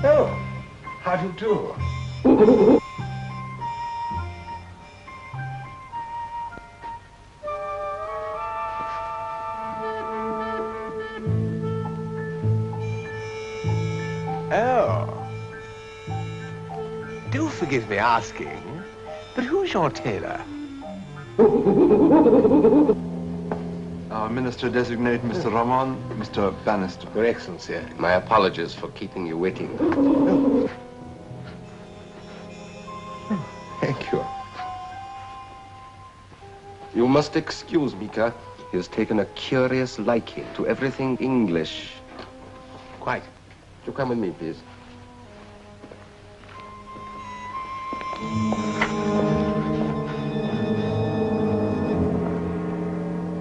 Speaker 19: Oh, how do you do?
Speaker 15: Oh. Do forgive me asking, but who's your tailor?
Speaker 20: Our minister-designate, Mr. Ramon, Mr. Bannister.
Speaker 8: Your Excellency, my apologies for keeping you waiting.
Speaker 15: Thank you.
Speaker 8: You must excuse Mika. He has taken a curious liking to everything English.
Speaker 15: Quite.
Speaker 8: You come with me, please.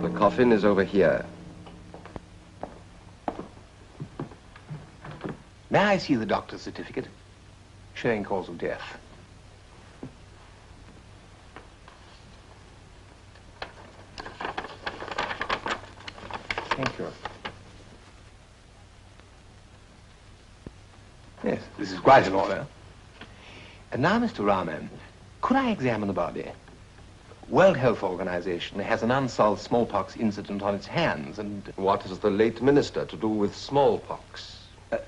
Speaker 8: The coffin is over here.
Speaker 15: May I see the doctor's certificate showing cause of death? Thank you. Yes, this is quite an order. And now, Mr. Rahman, could I examine the body? World Health Organization has an unsolved smallpox incident on its hands, and...
Speaker 8: What has the late minister to do with smallpox?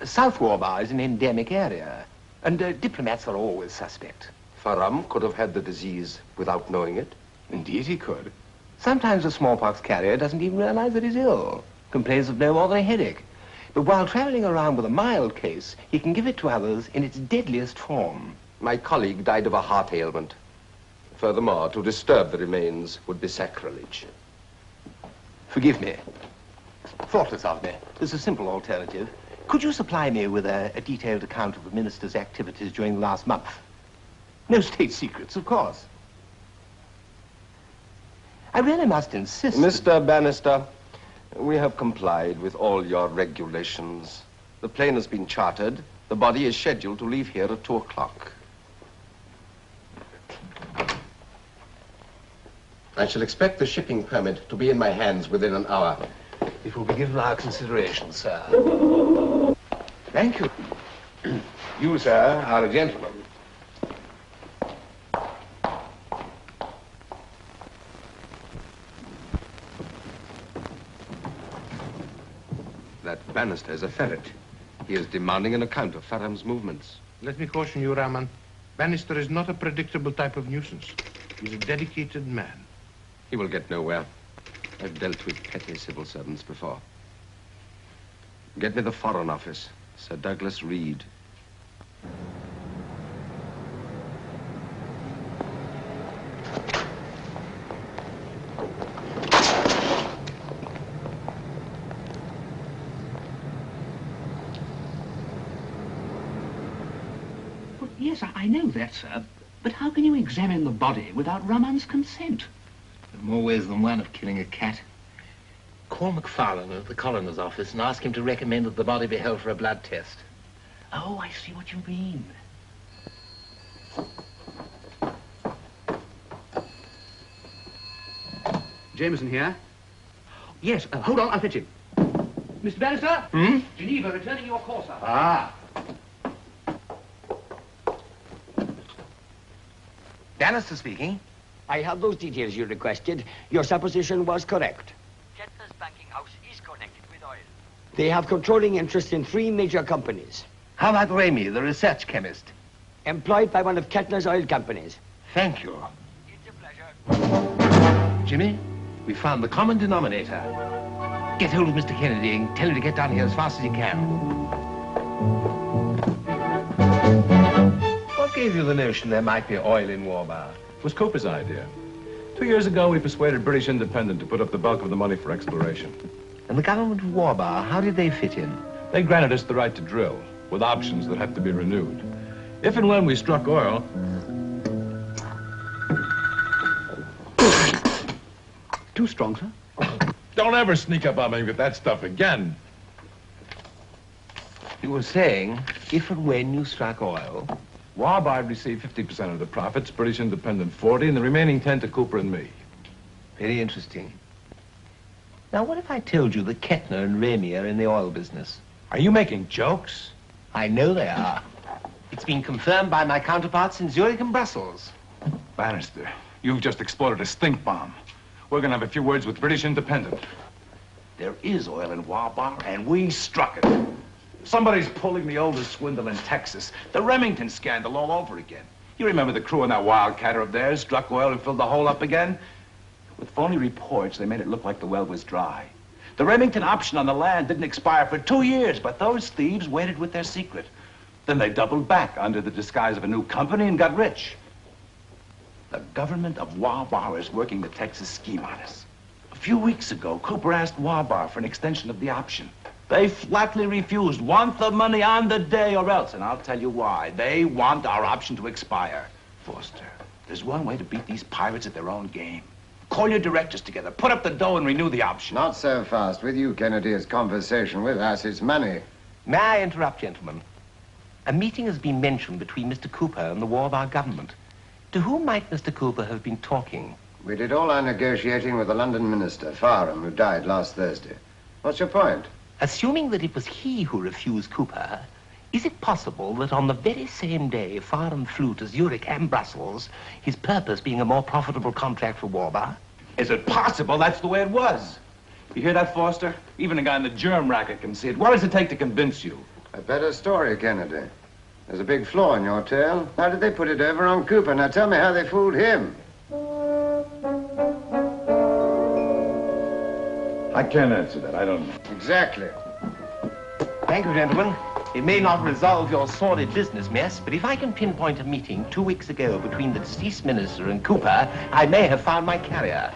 Speaker 15: South Warbah is an endemic area, and diplomats are always suspect.
Speaker 8: Faram could have had the disease without knowing it.
Speaker 15: Indeed he could. Sometimes a smallpox carrier doesn't even realize that he's ill, complains of no more than a headache. But while traveling around with a mild case, he can give it to others in its deadliest form.
Speaker 8: My colleague died of a heart ailment. Furthermore, to disturb the remains would be sacrilege.
Speaker 15: Forgive me. Thoughtless of me. There's a simple alternative. Could you supply me with a detailed account of the minister's activities during the last month? No state secrets, of course. I really must insist...
Speaker 8: Mr. Bannister, we have complied with all your regulations. The plane has been chartered. The body is scheduled to leave here at 2 o'clock. I shall expect the shipping permit to be in my hands within an hour.
Speaker 15: It will be given our consideration, sir. Thank you. You, sir, are a gentleman.
Speaker 8: That Bannister is a ferret. He is demanding an account of Faram's movements.
Speaker 21: Let me caution you, Rahman. Bannister is not a predictable type of nuisance. He's a dedicated man.
Speaker 8: He will get nowhere. I've dealt with petty civil servants before. Get me the Foreign Office. Sir Douglas Reed.
Speaker 16: Yes, I know that, sir. But how can you examine the body without Raman's consent?
Speaker 15: There are more ways than one of killing a cat. Call McFarlane at the coroner's office and ask him to recommend that the body be held for a blood test.
Speaker 16: Oh, I see what you mean. Jameson here? Yes, hold on, I'll fetch him. Mr. Bannister? Geneva, returning your call, sir.
Speaker 15: Ah. Bannister speaking.
Speaker 10: I have those details you requested. Your supposition was correct.
Speaker 3: Kettner's banking house is connected with oil.
Speaker 10: They have controlling interests in 3 major companies.
Speaker 15: How about Remy, the research chemist?
Speaker 10: Employed by one of Kettner's oil companies.
Speaker 15: Thank you.
Speaker 3: It's a pleasure.
Speaker 15: Jimmy, we found the common denominator. Get hold of Mr. Kennedy and tell him to get down here as fast as he can. What gave you the notion there might be oil in Warbar?
Speaker 7: It was Cooper's idea. 2 years ago, we persuaded British Independent to put up the bulk of the money for exploration.
Speaker 15: And the government of Warbar, how did they fit in?
Speaker 7: They granted us the right to drill, with options that have to be renewed. If and when we struck oil...
Speaker 16: Too strong, sir?
Speaker 7: Don't ever sneak up on me with that stuff again.
Speaker 15: You were saying, if and when you struck oil...
Speaker 7: Warbar received 50% of the profits, British Independent 40, and the remaining 10 to Cooper and me.
Speaker 15: Very interesting. Now, what if I told you that Kettner and Remy are in the oil business?
Speaker 7: Are you making jokes?
Speaker 15: I know they are. It's been confirmed by my counterparts in Zurich and Brussels.
Speaker 7: Bannister, you've just exploded a stink bomb. We're gonna have a few words with British Independent. There is oil in Warbar, and we struck it. Somebody's pulling the oldest swindle in Texas. The Remington scandal all over again. You remember the crew on that wildcatter of theirs struck oil and filled the hole up again? With phony reports, they made it look like the well was dry. The Remington option on the land didn't expire for 2 years, but those thieves waited with their secret. Then they doubled back under the disguise of a new company and got rich. The government of Warbar is working the Texas scheme on us. A few weeks ago, Cooper asked Warbar for an extension of the option. They flatly refused, want the money on the day or else, and I'll tell you why. They want our option to expire. Foster, there's one way to beat these pirates at their own game. Call your directors together, put up the dough and renew the option.
Speaker 11: Not so fast with you, Kennedy. It's conversation with us. It's money.
Speaker 15: May I interrupt, gentlemen? A meeting has been mentioned between Mr. Cooper and the Warbar government. To whom might Mr. Cooper have been talking?
Speaker 11: We did all our negotiating with the London minister, Farham, who died last Thursday. What's your point?
Speaker 15: Assuming that it was he who refused Cooper, is it possible that on the very same day Farham flew to Zurich and Brussels, his purpose being a more profitable contract for Warbar?
Speaker 7: Is it possible? That's the way it was. You hear that, Foster? Even a guy in the germ racket can see it. What does it take to convince you?
Speaker 11: A better story, Kennedy. There's a big flaw in your tale. How did they put it over on Cooper? Now tell me how they fooled him.
Speaker 7: I can't answer that. I don't know.
Speaker 11: Exactly.
Speaker 15: Thank you, gentlemen. It may not resolve your sordid business mess, but if I can pinpoint a meeting 2 weeks ago between the deceased minister and Cooper, I may have found my carrier.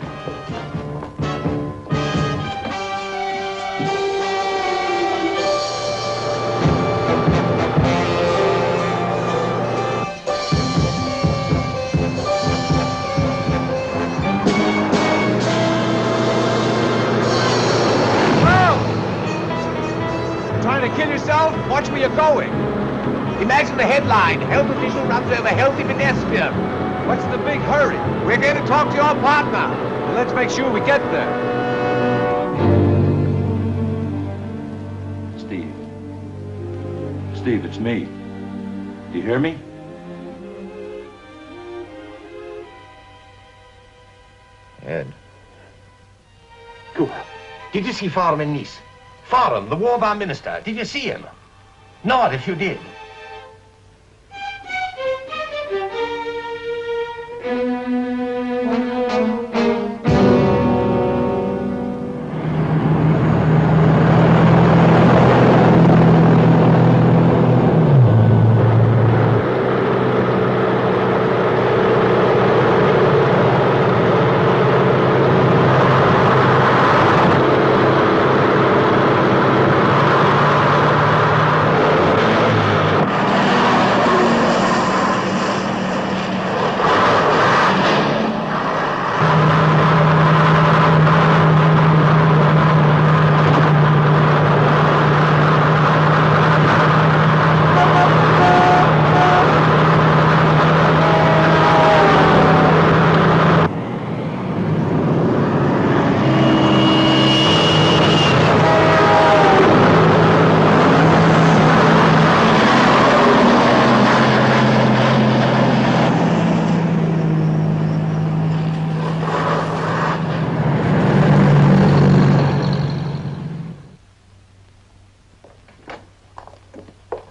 Speaker 15: Kill yourself? Watch where you're going. Imagine the headline, health official runs over healthy pedestrian.
Speaker 22: What's the big hurry?
Speaker 15: We're going to talk to your partner.
Speaker 22: Well, let's make sure we get there.
Speaker 7: Steve. Steve, it's me. Do you hear me?
Speaker 15: Ed. Cooper, did you see Farham in Nice? Farham, the Warbar minister. Did you see him? Nod if you did.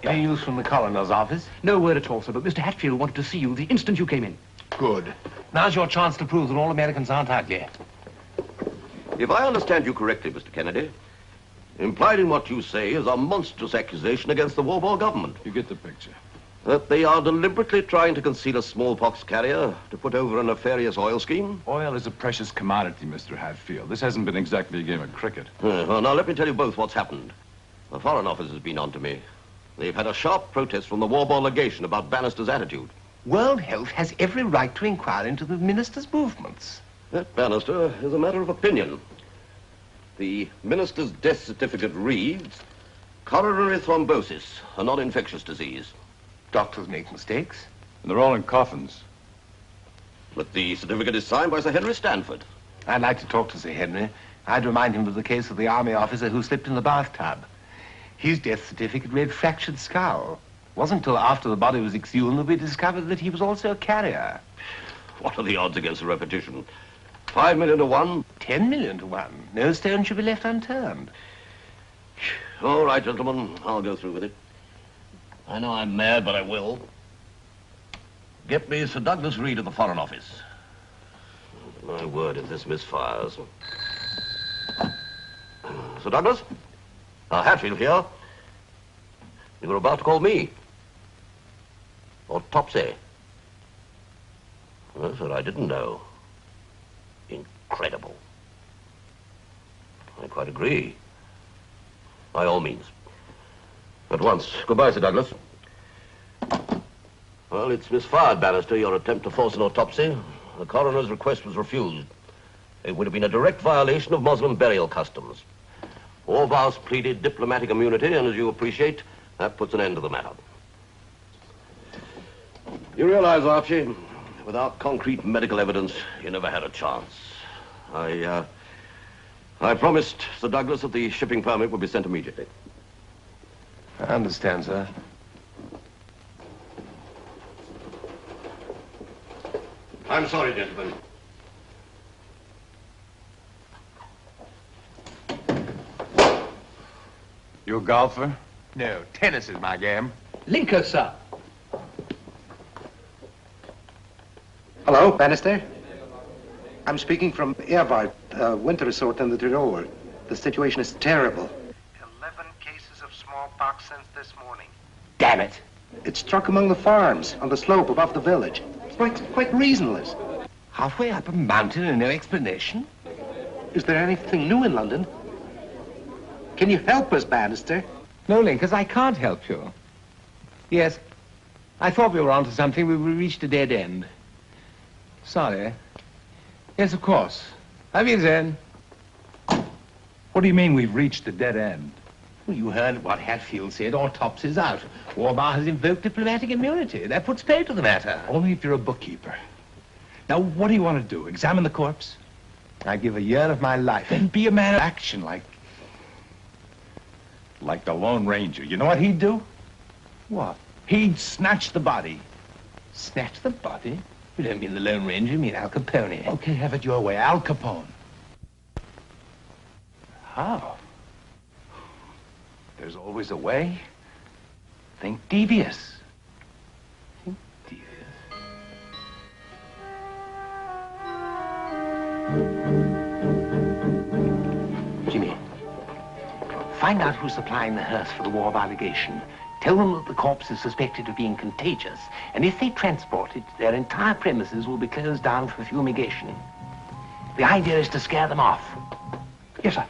Speaker 15: Any news from the coroner's office?
Speaker 16: No word at all, sir, but Mr. Hatfield wanted to see you the instant you came in.
Speaker 15: Good. Now's your chance to prove that all Americans aren't ugly.
Speaker 12: If I understand you correctly, Mr. Kennedy, implied in what you say is a monstrous accusation against the War government.
Speaker 7: You get the picture.
Speaker 12: That they are deliberately trying to conceal a smallpox carrier to put over a nefarious oil scheme?
Speaker 7: Oil is a precious commodity, Mr. Hatfield. This hasn't been exactly a game of cricket.
Speaker 12: Well, now let me tell you both what's happened. The Foreign Office has been on to me. They've had a sharp protest from the War legation about Bannister's attitude.
Speaker 15: World Health has every right to inquire into the minister's movements.
Speaker 12: That Bannister is a matter of opinion. The minister's death certificate reads, coronary thrombosis, a non-infectious disease.
Speaker 15: Doctors make mistakes.
Speaker 7: And they're all in coffins.
Speaker 12: But the certificate is signed by Sir Henry Stanford.
Speaker 15: I'd like to talk to Sir Henry. I'd remind him of the case of the army officer who slipped in the bathtub. His death certificate read fractured skull. It wasn't until after the body was exhumed that we discovered that he was also a carrier.
Speaker 12: What are the odds against a repetition? 5 million to 1?
Speaker 15: 10 million to 1. No stone should be left unturned.
Speaker 12: All right, gentlemen, I'll go through with it. I know I'm mad, but I will. Get me Sir Douglas Reed of the Foreign Office. My word, if this misfires. Sir Douglas? Hatfield here. You were about to call me. Or Topsy. Well, sir, I didn't know. Incredible. I quite agree. By all means. At once. Goodbye, Sir Douglas. Well, it's misfired, Bannister, your attempt to force an autopsy. The coroner's request was refused. It would have been a direct violation of Muslim burial customs. Orvas pleaded diplomatic immunity, and as you appreciate, that puts an end to the matter. You realize, Archie, without concrete medical evidence, you never had a chance. I promised Sir Douglas that the shipping permit would be sent immediately.
Speaker 15: I understand, sir.
Speaker 12: I'm sorry, gentlemen.
Speaker 7: You a golfer?
Speaker 15: No, tennis is my game.
Speaker 16: Linker, sir.
Speaker 19: Hello, Bannister. I'm speaking from Ehrwald, winter resort in the Tyrol. The situation is terrible. 11 cases of smallpox since this morning.
Speaker 15: Damn it.
Speaker 19: It struck among the farms on the slope above the village. It's quite reasonless.
Speaker 15: Halfway up a mountain and no explanation?
Speaker 19: Is there anything new in London? Can you help us, Bannister?
Speaker 15: No, Linkers, I can't help you. Yes, I thought we were onto something. We reached a dead end. Sorry. Yes, of course. Have you then?
Speaker 7: What do you mean we've reached a dead end?
Speaker 15: Well, you heard what Hatfield said. Autopsy's out. Warbar has invoked diplomatic immunity. That puts pay to the matter.
Speaker 7: Only if you're a bookkeeper. Now, what do you want to do? Examine the corpse?
Speaker 15: I'd give a year of my life.
Speaker 7: Then be a man of action like the Lone Ranger. You know what he'd do?
Speaker 15: What?
Speaker 7: He'd snatch the body.
Speaker 15: Snatch the body? You don't mean the Lone Ranger, you mean Al Capone.
Speaker 7: Okay, have it your way. Al Capone.
Speaker 15: How?
Speaker 7: There's always a way. Think devious.
Speaker 15: Think devious? Jimmy, find out who's supplying the hearse for the war legation. Tell them that the corpse is suspected of being contagious, and if they transport it, their entire premises will be closed down for fumigation. The idea is to scare them off. Yes, sir.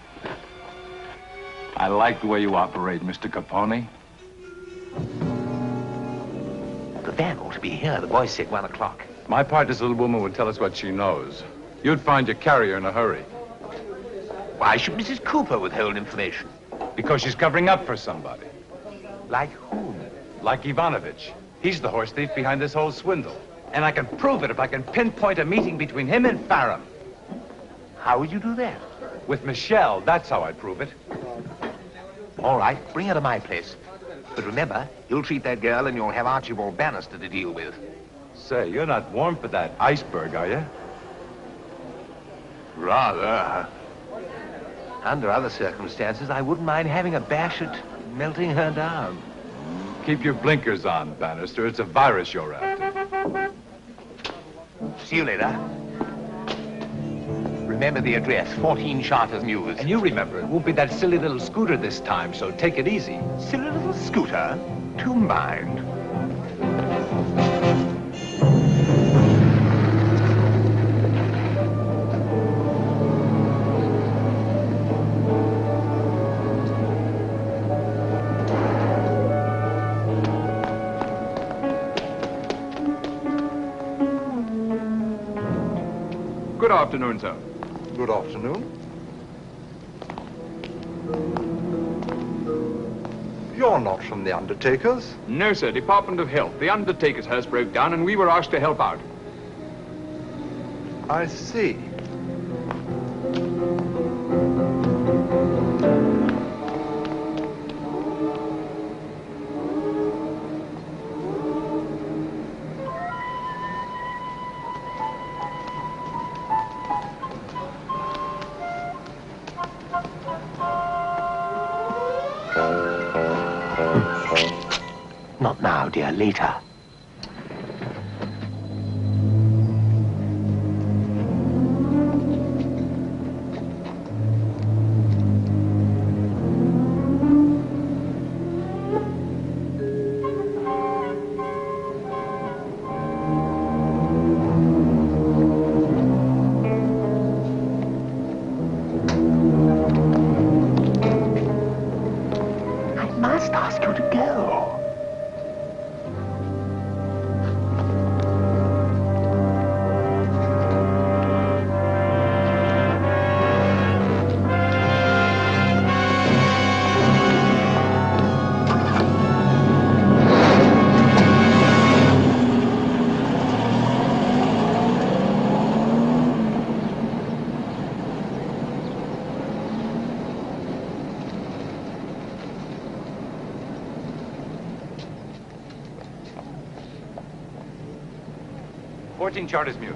Speaker 7: I like the way you operate, Mr. Capone.
Speaker 15: The van ought to be here. The boys said 1 o'clock.
Speaker 7: My partner's little woman would tell us what she knows. You'd find your carrier in a hurry.
Speaker 15: Why should Mrs. Cooper withhold information?
Speaker 7: Because she's covering up for somebody.
Speaker 15: Like whom?
Speaker 7: Like Ivanovich. He's the horse thief behind this whole swindle. And I can prove it if I can pinpoint a meeting between him and Farron.
Speaker 15: How would you do that?
Speaker 7: With Michelle, that's how I'd prove it.
Speaker 15: All right, bring her to my place. But remember, you'll treat that girl and you'll have Archibald Bannister to deal with.
Speaker 7: Say, you're not warm for that iceberg, are you?
Speaker 15: Rather. Under other circumstances, I wouldn't mind having a bash at melting her down.
Speaker 18: Keep your blinkers on, Bannister. It's a virus you're after.
Speaker 15: See you later. Remember the address, 14 Charters News.
Speaker 21: And you remember, it won't be that silly little scooter this time, so take it easy.
Speaker 15: Silly little scooter? To mind.
Speaker 18: Good afternoon, sir.
Speaker 20: Good afternoon. You're not from the Undertakers?
Speaker 18: No, sir. Department of Health. The Undertaker's house broke down, and we were asked to help out.
Speaker 20: I see.
Speaker 15: Not now, dear, later. I must ask you to go.
Speaker 18: Charters News.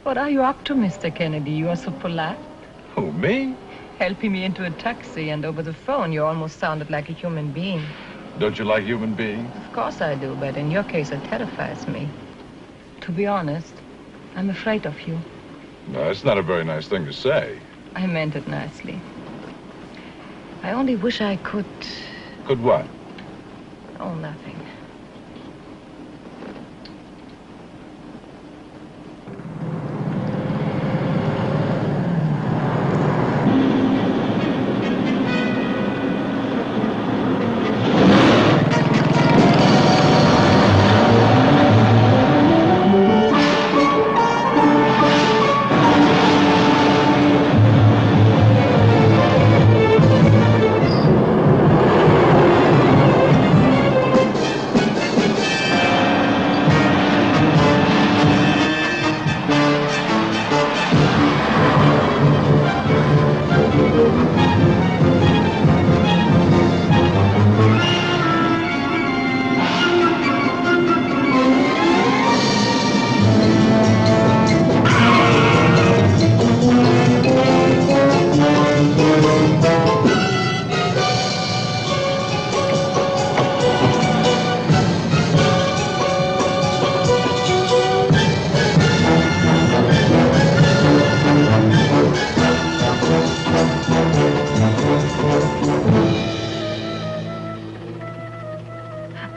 Speaker 4: What are you up to, Mr. Kennedy? You are so polite.
Speaker 18: Who, me?
Speaker 4: Helping me into a taxi, and over the phone you almost sounded like a human being.
Speaker 18: Don't you like human beings?
Speaker 4: Of course I do, but in your case it terrifies me. To be honest, I'm afraid of you.
Speaker 18: No, it's not a very nice thing to say.
Speaker 4: I meant it nicely. I only wish I could...
Speaker 18: Could what?
Speaker 4: Oh, nothing.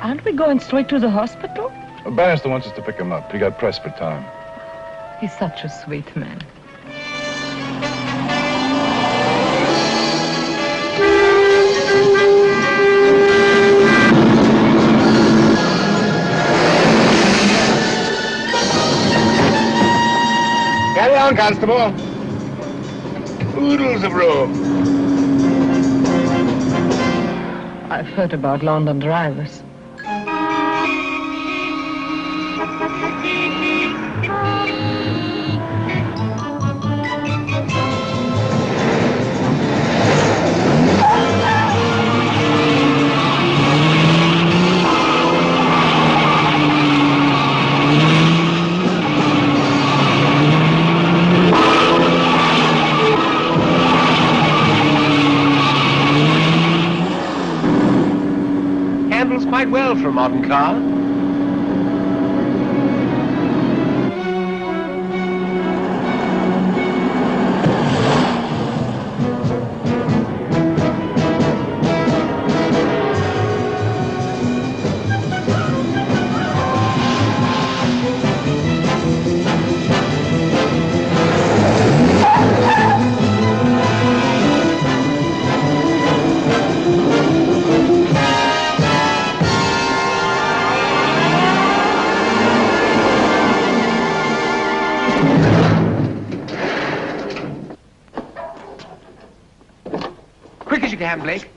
Speaker 4: Aren't we going straight to the hospital?
Speaker 18: Bannister wants us to pick him up. He got pressed for time.
Speaker 4: He's such a sweet man.
Speaker 15: Carry on, Constable. Oodles of room.
Speaker 4: I've heard about London drivers.
Speaker 8: quite well for a modern car. Quick as you can, Blake.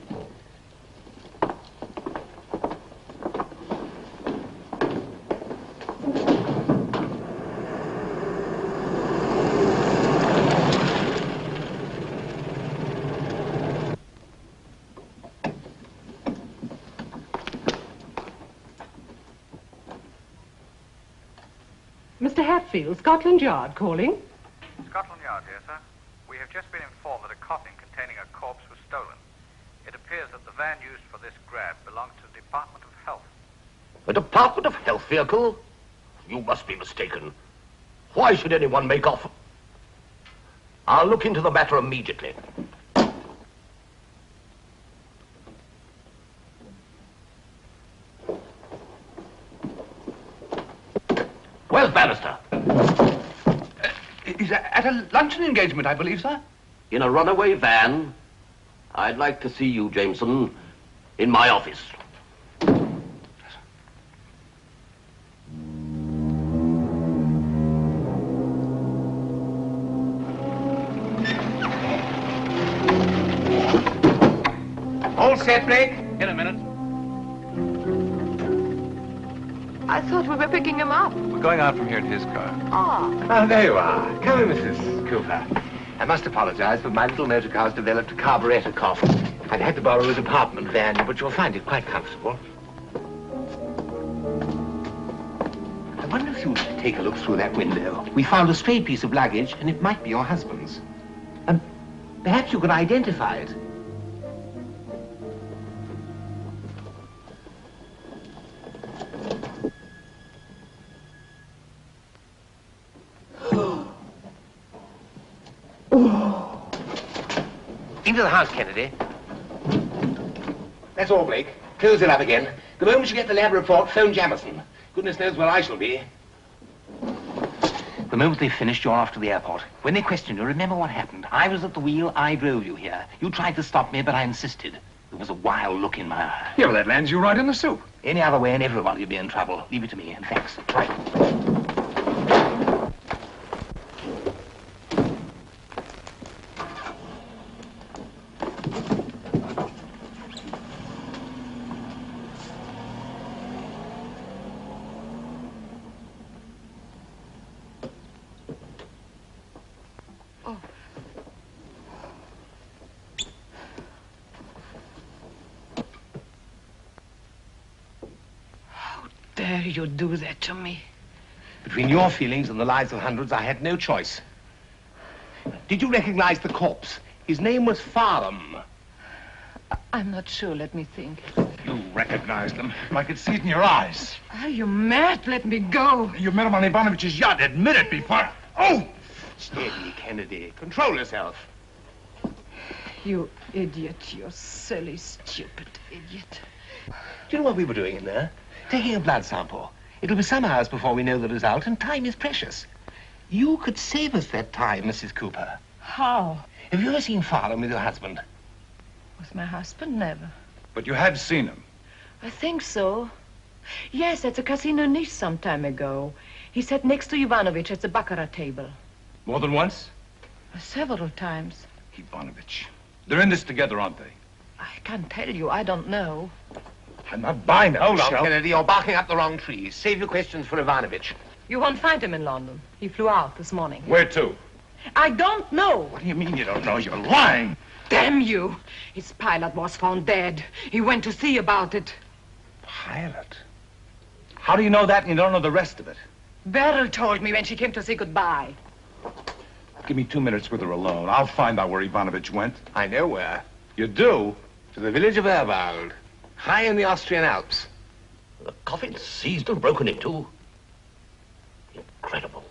Speaker 2: Mr. Hatfield, Scotland Yard calling.
Speaker 5: Scotland Yard, dear sir. We have just been informed that a coffin containing a corpse was stolen. It appears that the van used for this grab belonged to the Department of Health.
Speaker 12: A Department of Health vehicle? You must be mistaken. Why should anyone make off? I'll look into the matter immediately. Where's Bannister?
Speaker 16: He's at a luncheon engagement, I believe, sir.
Speaker 12: In a runaway van? I'd like to see you, Jameson, in my office.
Speaker 8: All set, Blake?
Speaker 16: In a minute.
Speaker 4: I thought we were picking him up.
Speaker 20: We're going out from here to his car.
Speaker 4: Ah.
Speaker 8: Oh, there you are. Come in, Mrs. Cooper. I must apologize, but my little motor car's developed a carburetor cough. I've had to borrow a department van, but you'll find it quite comfortable. I wonder if you'd take a look through that window. We found a stray piece of luggage, and it might be your husband's. And perhaps you could identify it. Into the house, Kennedy. That's all, Blake. Close it up again. The moment you get the lab report, phone Jamison. Goodness knows where I shall be. The moment they've finished, you're off to the airport. When they question you, remember what happened. I was at the wheel, I drove you here. You tried to stop me, but I insisted. There was a wild look in my eye.
Speaker 7: Yeah, well, that lands you right in the soup.
Speaker 8: Any other way and everybody would be in trouble. Leave it to me, and thanks. Right.
Speaker 2: Dare you do that to me?
Speaker 8: Between your feelings and the lives of hundreds, I had no choice. Did you recognize the corpse? His name was Farham.
Speaker 4: I'm not sure. Let me think.
Speaker 7: You recognized him. I could see it in your eyes.
Speaker 2: Are you mad? Let me go.
Speaker 7: You met him on Ivanovich's yacht. Admit it before... Oh!
Speaker 8: Steady, Kennedy. Control yourself.
Speaker 2: You idiot. You silly, stupid idiot.
Speaker 8: Do you know what we were doing in there? Taking a blood sample. It'll be some hours before we know the result, and time is precious. You could save us that time, Mrs. Cooper.
Speaker 2: How?
Speaker 8: Have you ever seen Farham with your husband?
Speaker 2: With my husband? Never.
Speaker 7: But you have seen him.
Speaker 2: I think so. Yes, at the Casino Nice some time ago. He sat next to Ivanovich at the baccarat table.
Speaker 7: More than once?
Speaker 2: Several times.
Speaker 7: Ivanovich. They're in this together, aren't they?
Speaker 2: I can't tell you. I don't know.
Speaker 7: I'm not buying that,
Speaker 8: Hold on,
Speaker 7: Michelle.
Speaker 8: Kennedy. You're barking up the wrong tree. Save your questions for Ivanovich.
Speaker 2: You won't find him in London. He flew out this morning.
Speaker 7: Where to?
Speaker 2: I don't know.
Speaker 7: What do you mean you don't know? You're lying.
Speaker 2: Damn you. His pilot was found dead. He went to see about it.
Speaker 7: Pilot? How do you know that and you don't know the rest of it?
Speaker 2: Beryl told me when she came to say goodbye.
Speaker 7: Give me 2 minutes with her alone. I'll find out where Ivanovich went.
Speaker 8: I know where.
Speaker 7: You do?
Speaker 8: To the village of Erwald, high in the Austrian Alps.
Speaker 12: The coffin seized and broken into. Incredible.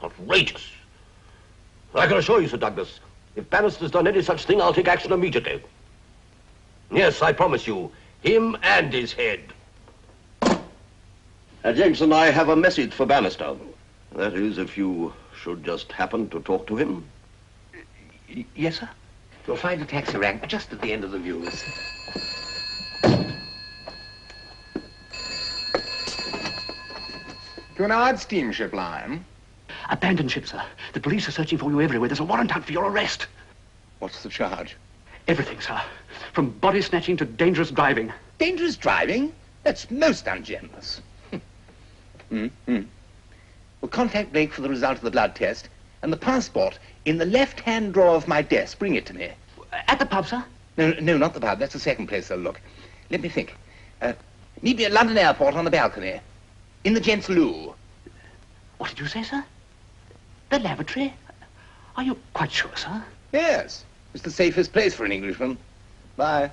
Speaker 12: Outrageous. I can assure you, Sir Douglas, if Bannister's done any such thing, I'll take action immediately. Yes, I promise you, him and his head. Jameson, I have a message for Bannister. That is, if you should just happen to talk to him.
Speaker 15: Yes, sir? You'll find a taxi rank just at the end of the views.
Speaker 21: Cunard steamship line.
Speaker 16: Abandoned ship, sir. The police are searching for you everywhere. There's a warrant out for your arrest.
Speaker 21: What's the charge?
Speaker 16: Everything, sir. From body snatching to dangerous driving.
Speaker 15: Dangerous driving? That's most ungenerous. Well, contact Blake for the result of the blood test, and the passport in the left-hand drawer of my desk. Bring it to me.
Speaker 16: At the pub, sir?
Speaker 15: No, not the pub. That's the second place they'll look. Let me think. Meet me at London Airport on the balcony. In the gents' loo.
Speaker 16: What did you say, sir? The lavatory? Are you quite sure, sir?
Speaker 15: Yes. It's the safest place for an Englishman. Bye.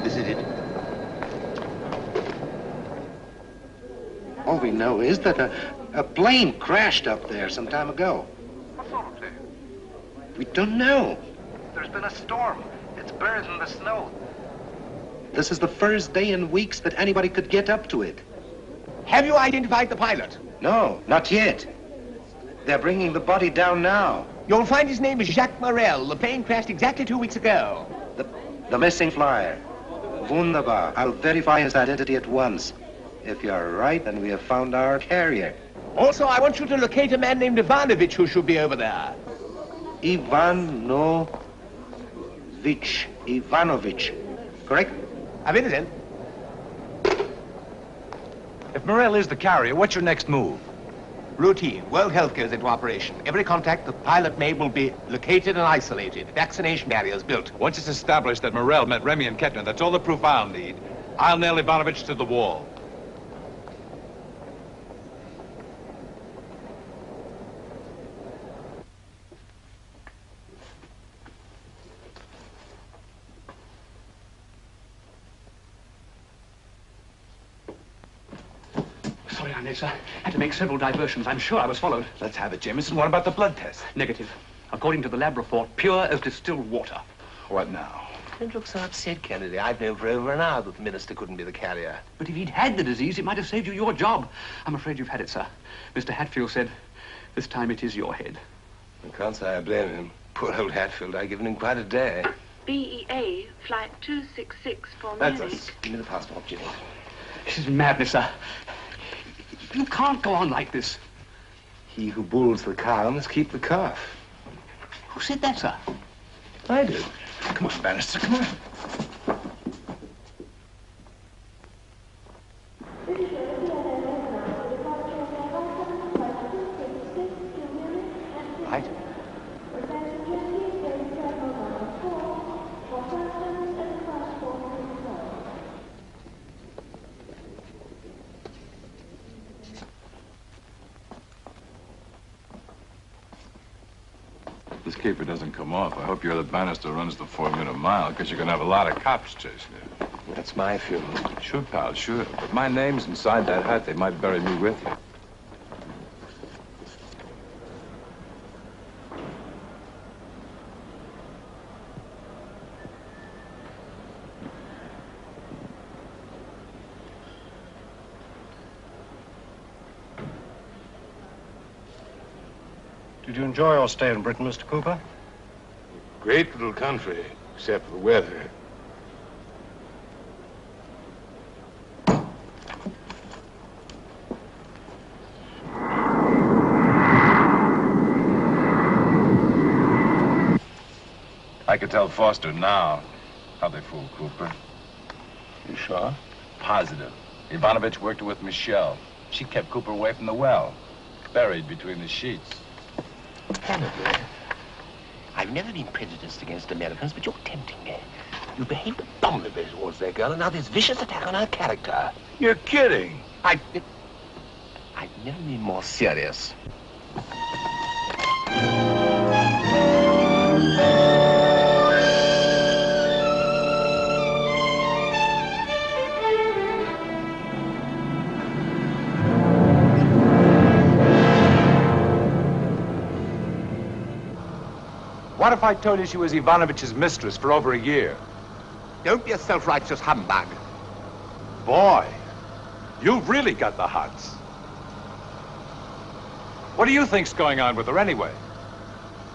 Speaker 15: This is it.
Speaker 19: All we know is that a plane crashed up there some time ago.
Speaker 5: What sort of plane?
Speaker 19: We don't know.
Speaker 5: There's been a storm. It's buried in the snow.
Speaker 19: This is the first day in weeks that anybody could get up to it.
Speaker 15: Have you identified the pilot?
Speaker 19: No, not yet. They're bringing the body down now.
Speaker 15: You'll find his name is Jacques Morel. The plane crashed exactly 2 weeks ago.
Speaker 19: The missing flyer. Wunderbar. I'll verify his identity at once. If you're right, then we have found our carrier.
Speaker 15: Also, I want you to locate a man named Ivanovich who should be over there.
Speaker 19: Ivanovich. Correct?
Speaker 15: I've it in.
Speaker 22: If Morel is the carrier, what's your next move?
Speaker 15: Routine. World Health goes into operation. Every contact the pilot made will be located and isolated. Vaccination barriers built.
Speaker 22: Once it's established that Morel met Remy and Kettner, that's all the proof I'll need. I'll nail Ivanovich to the wall.
Speaker 16: Sorry, I'm late, sir. Had to make several diversions. I'm sure I was followed.
Speaker 7: Let's have it, Jameson. What about the blood test?
Speaker 16: Negative. According to the lab report, pure as distilled water.
Speaker 7: What now?
Speaker 15: Don't look so upset, Kennedy. I've known for over an hour that the minister couldn't be the carrier.
Speaker 16: But if he'd had the disease, it might have saved you your job. I'm afraid you've had it, sir. Mr. Hatfield said, this time it is your head.
Speaker 15: I can't say I blame him. Poor old Hatfield. I've given him quite a day.
Speaker 14: BEA, flight 266 for
Speaker 15: That's
Speaker 14: Munich.
Speaker 15: us. Give me the passport, Jimmy.
Speaker 16: This is madness, sir. You can't go on like this.
Speaker 15: He who bulls the cow must keep the calf.
Speaker 16: Who said that, sir?
Speaker 15: I did.
Speaker 7: Come on, Bannister, come on.
Speaker 15: Right.
Speaker 7: This caper doesn't come off. I hope you're the Bannister runs the 4-minute mile, because you're going to have a lot of cops chasing you.
Speaker 15: That's my feeling.
Speaker 7: Sure, pal, sure. But my name's inside that hut. They might bury me with you.
Speaker 13: Did you enjoy your stay in Britain, Mr. Cooper?
Speaker 21: Great little country, except for the weather.
Speaker 7: I could tell Foster now how they fooled Cooper.
Speaker 21: You sure?
Speaker 7: Positive. Ivanovich worked with Michelle. She kept Cooper away from the well, buried between the sheets.
Speaker 15: Candidly, I've never been prejudiced against Americans, but you're tempting me.
Speaker 8: You behaved abominably towards that girl, and now this vicious attack on her character.
Speaker 7: You're kidding.
Speaker 8: I've never been more serious.
Speaker 22: What if I told you she was Ivanovich's mistress for over a year?
Speaker 8: Don't be a self-righteous humbug.
Speaker 22: Boy, you've really got the hots. What do you think's going on with her anyway?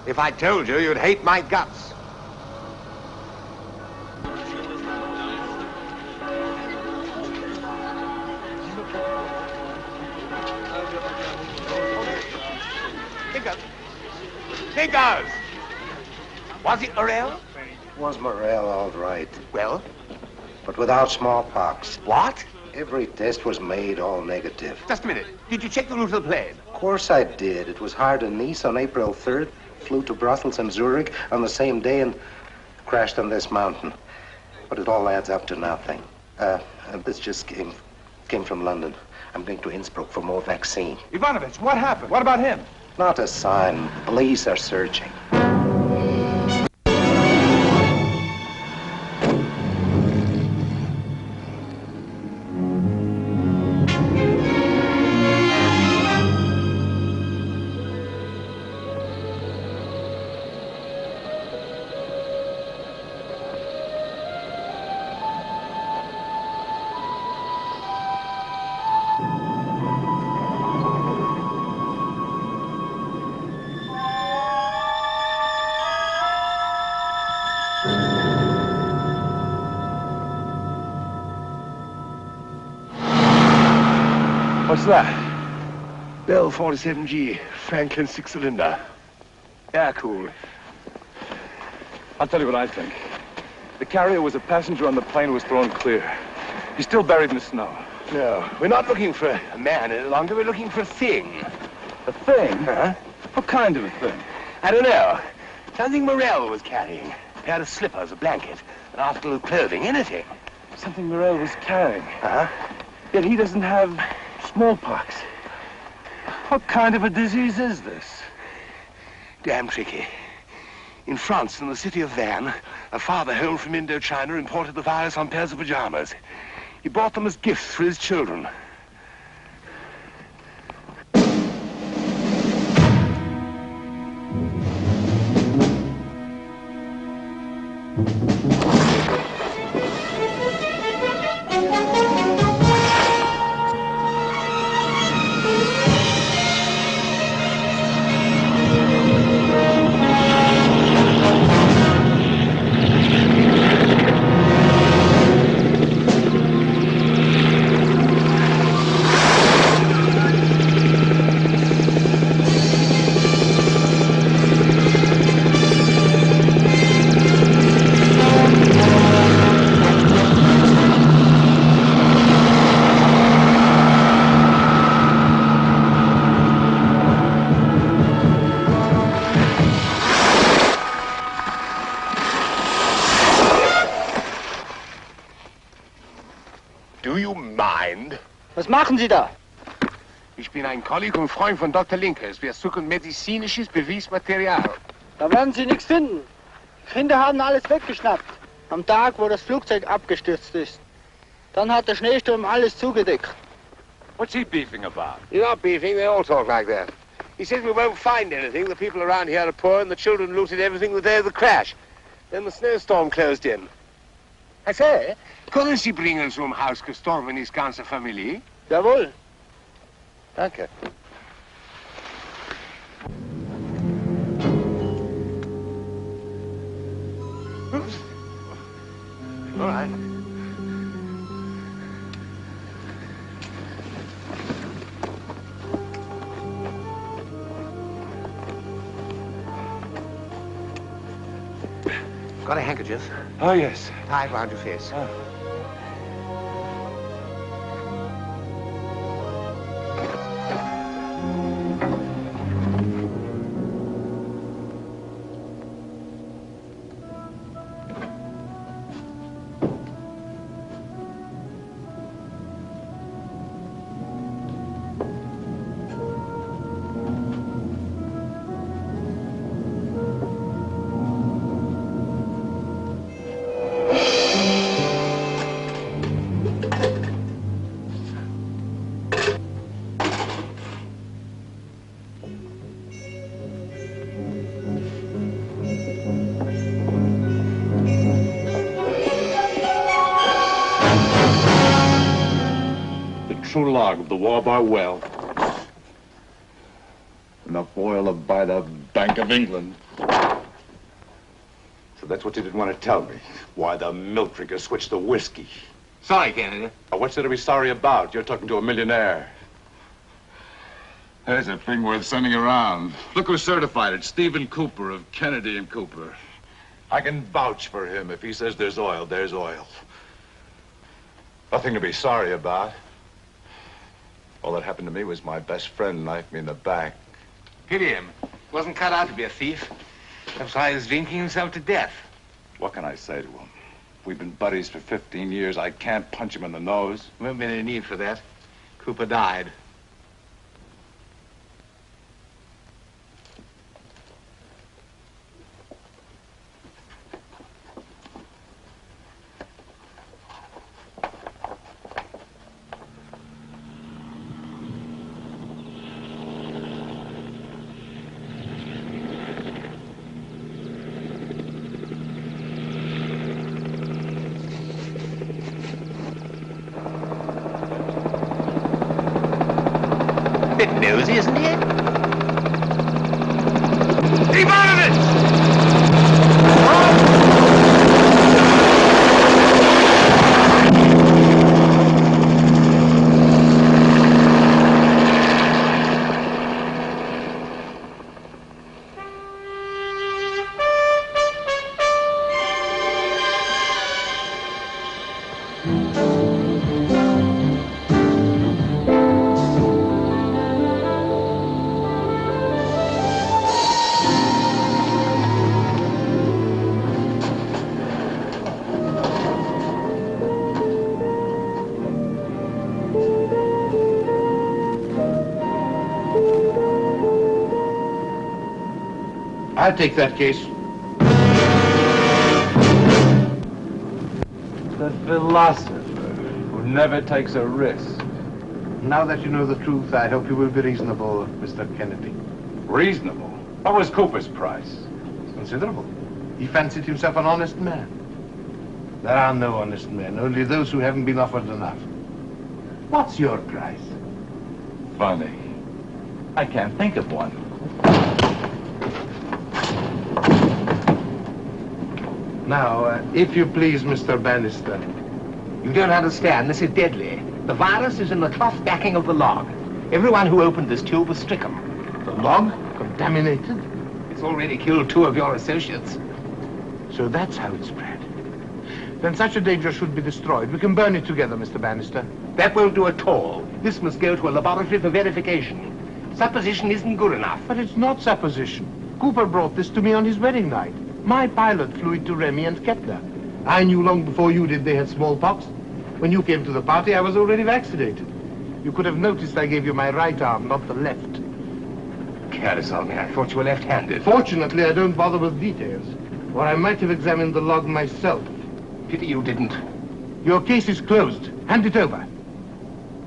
Speaker 8: If I told you, you'd hate my guts. Fingers! Was it Morel?
Speaker 19: Was Morel all right?
Speaker 8: Well?
Speaker 19: But without smallpox.
Speaker 8: What?
Speaker 19: Every test was made all negative.
Speaker 8: Just a minute. Did you check the route of the plane?
Speaker 19: Of course I did. It was hired in Nice on April 3rd, flew to Brussels and Zurich on the same day and crashed on this mountain. But it all adds up to nothing. This just came from London. I'm going to Innsbruck for more vaccine.
Speaker 22: Ivanovich, what happened? What about him?
Speaker 19: Not a sign. Police are searching.
Speaker 7: What's that?
Speaker 8: Bell 47G, Franklin 6-cylinder. Air cool.
Speaker 7: I'll tell you what I think. The carrier was a passenger on the plane who was thrown clear. He's still buried in the snow.
Speaker 8: No, we're not looking for a man any longer. We're looking for a thing.
Speaker 7: A thing?
Speaker 8: Huh?
Speaker 7: What kind of a thing?
Speaker 8: I don't know. Something Morel was carrying. A pair of slippers, a blanket, an article of clothing, anything.
Speaker 7: Something Morel was carrying.
Speaker 8: Huh?
Speaker 7: Yet he doesn't have smallpox. What kind of a disease is this?
Speaker 8: Damn tricky. In France, in the city of Vannes, a father home from Indochina imported the virus on pairs of pajamas. He bought them as gifts for his children.
Speaker 1: Was machen Sie da?
Speaker 8: Ich bin ein Kolleg und Freund von Dr. Linkers. Wir suchen medizinisches Beweismaterial.
Speaker 1: Da werden Sie nichts finden. Die Kinder haben alles weggeschnappt. Am Tag, wo das Flugzeug abgestürzt ist. Dann hat der Schneesturm alles zugedeckt.
Speaker 22: What's he beefing about?
Speaker 8: You're not beefing. They all talk like that. He says we won't find anything. The people around here are poor and the children looted everything the day of the crash. Then the snowstorm closed in. I say, können Sie bringen zum Haus gestorben ist ganze Familie?
Speaker 1: Jawohl.
Speaker 8: Danke. All right. Got a handkerchief?
Speaker 7: Oh, yes.
Speaker 8: Tie it round your face.
Speaker 7: Oh. true log of the Warbar well. Enough oil to buy the Bank of England. So that's what you didn't want to tell me. Why the milk drinker switched to whiskey.
Speaker 15: Sorry, Kennedy.
Speaker 7: What's there to be sorry about? You're talking to a millionaire. There's a thing worth sending around. Look who certified it. Stephen Cooper of Kennedy and Cooper. I can vouch for him. If he says there's oil, there's oil. Nothing to be sorry about. All that happened to me was my best friend knifed me in the back.
Speaker 15: Pity him. Wasn't cut out to be a thief. That's why he's drinking himself to death.
Speaker 7: What can I say to him? We've been buddies for 15 years. I can't punch him in the nose.
Speaker 15: Won't be any need for that. Cooper died. Bit nosy, isn't he?
Speaker 21: I'll take that case.
Speaker 7: The philosopher who never takes a risk.
Speaker 21: Now that you know the truth, I hope you will be reasonable, Mr. Kennedy.
Speaker 7: Reasonable? What was Cooper's price?
Speaker 21: Considerable. He fancied himself an honest man. There are no honest men, only those who haven't been offered enough. What's your price?
Speaker 7: Funny. I can't think of one.
Speaker 21: Now, if you please, Mr. Bannister.
Speaker 15: You don't understand. This is deadly. The virus is in the cloth backing of the log. Everyone who opened this tube was stricken.
Speaker 21: The log? Contaminated?
Speaker 15: It's already killed 2 of your associates.
Speaker 21: So that's how it spread. Then such a danger should be destroyed. We can burn it together, Mr. Bannister.
Speaker 15: That won't do at all. This must go to a laboratory for verification. Supposition isn't good enough.
Speaker 21: But it's not supposition. Cooper brought this to me on his wedding night. My pilot flew it to Remy and Kettler. I knew long before you did they had smallpox. When you came to the party, I was already vaccinated. You could have noticed I gave you my right arm, not the left.
Speaker 15: Careless of me. I thought you were left-handed.
Speaker 21: Fortunately, I don't bother with details. Or I might have examined the log myself.
Speaker 15: Pity you didn't.
Speaker 21: Your case is closed. Hand it over.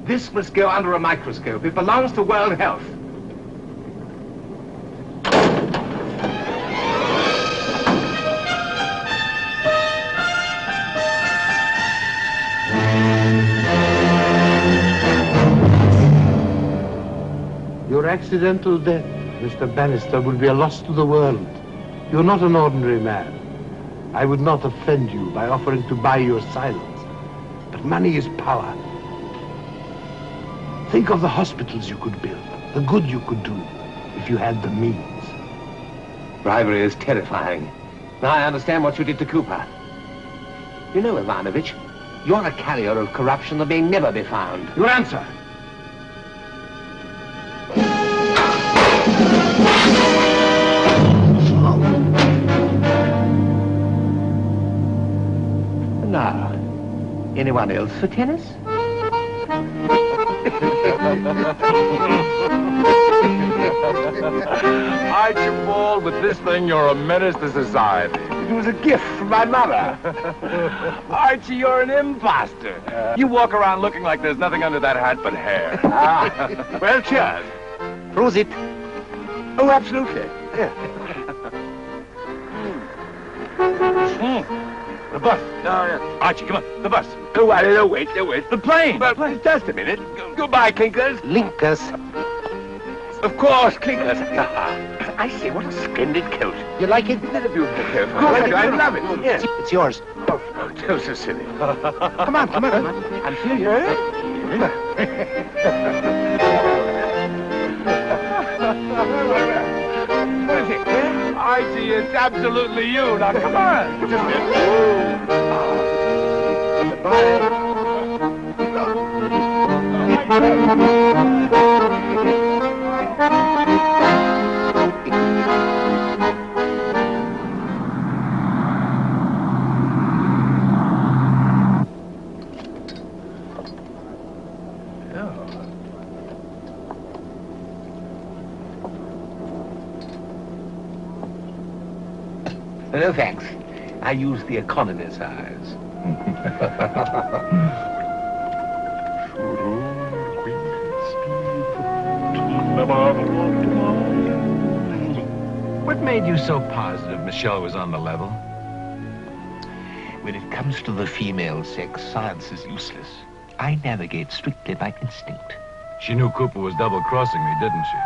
Speaker 15: This must go under a microscope. It belongs to World Health.
Speaker 21: Your accidental death, Mr. Bannister, will be a loss to the world. You're not an ordinary man. I would not offend you by offering to buy your silence. But money is power. Think of the hospitals you could build, the good you could do, if you had the means.
Speaker 15: Bribery is terrifying. Now I understand what you did to Cooper. You know, Ivanovich, you're a carrier of corruption that may never be found.
Speaker 21: Your answer.
Speaker 15: Now, anyone else for tennis?
Speaker 7: Archibald, with this thing, you're a menace to society.
Speaker 15: It was a gift from my mother.
Speaker 7: Archie, you're an imposter. You walk around looking like there's nothing under that hat but hair.
Speaker 15: Well, cheers. Prosit. Oh, absolutely.
Speaker 7: bus.
Speaker 8: No, no.
Speaker 7: Archie, come on. The bus.
Speaker 8: No, wait.
Speaker 7: The plane.
Speaker 8: Well, just a minute. Goodbye, Clinkers.
Speaker 21: Linkers.
Speaker 8: Of course, Clinkers. I say, what a splendid coat.
Speaker 21: You like it?
Speaker 8: Isn't it a beautiful coat?
Speaker 21: Of course
Speaker 8: I love it. Yes.
Speaker 21: It's yours.
Speaker 8: Oh, don't so silly.
Speaker 21: Come on. I'm serious.
Speaker 8: What is it? Archie, it's absolutely you. Now, come on. No, thanks. I use the economy size.
Speaker 7: What made you so positive Michelle was on the level?
Speaker 8: When it comes to the female sex, science is useless. I navigate strictly by instinct.
Speaker 7: She knew Cooper was double-crossing me, didn't she?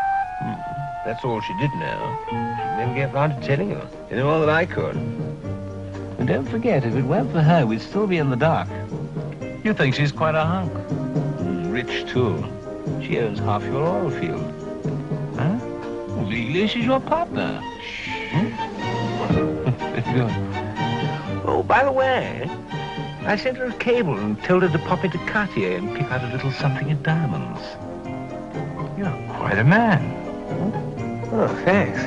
Speaker 8: That's all she did know. She'd never get round to telling you. You know all that I could. And don't forget, if it weren't for her, we'd still be in the dark.
Speaker 7: You think she's quite a hunk?
Speaker 8: Rich, too. She owns half your oil field. Huh? Well, legally, she's your partner. Oh, by the way, I sent her a cable and told her to pop into Cartier and pick out a little something in diamonds.
Speaker 7: You're quite a man.
Speaker 8: Oh, thanks.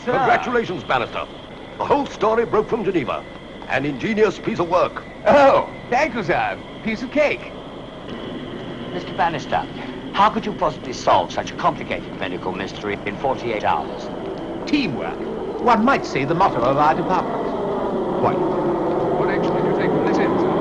Speaker 12: Sir. Congratulations, Bannister. The whole story broke from Geneva. An ingenious piece of work.
Speaker 8: Oh, thank you, sir. Piece of cake.
Speaker 10: Mr. Bannister, how could you possibly solve such a complicated medical mystery in 48 hours?
Speaker 8: Teamwork. One might say the motto of our department.
Speaker 18: What action did you take from this end, sir?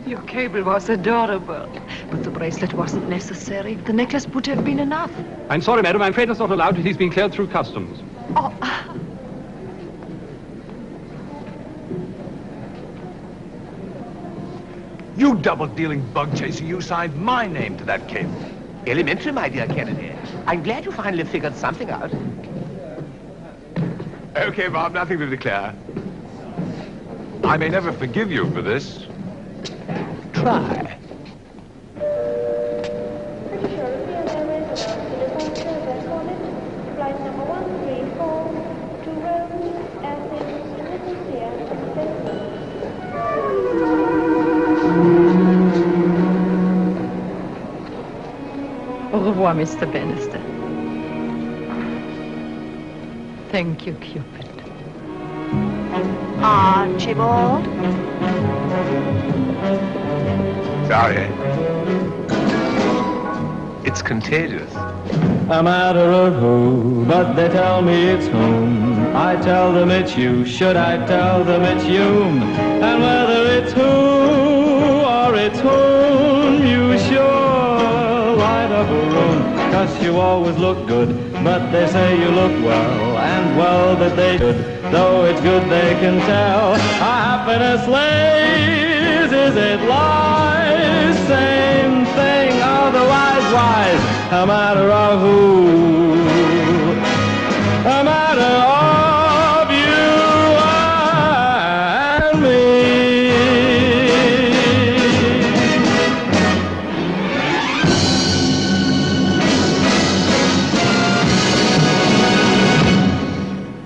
Speaker 2: Your cable was adorable, but the bracelet wasn't necessary. The necklace would have been enough.
Speaker 18: I'm sorry, madam. I'm afraid it's not allowed. He's been cleared through customs.
Speaker 2: Oh.
Speaker 7: You double-dealing bug chaser, you signed my name to that cable.
Speaker 8: Elementary, my dear Kennedy. I'm glad you finally figured something out.
Speaker 7: Okay, Bob, nothing to declare. I may never forgive you for this.
Speaker 8: Try.
Speaker 2: Au revoir, Mr. Bannister. Thank you, Cupid.
Speaker 14: Archibald?
Speaker 7: Sorry. It's contagious.
Speaker 6: A matter of who, but they tell me it's whom. I tell them it's you, should I tell them it's you? And whether it's who or it's whom, you sure light up a room. 'Cause you always look good, but they say you look well, and well that they should, though it's good they can tell. Our happiness lays, is it lies? Same thing, otherwise wise. A matter of who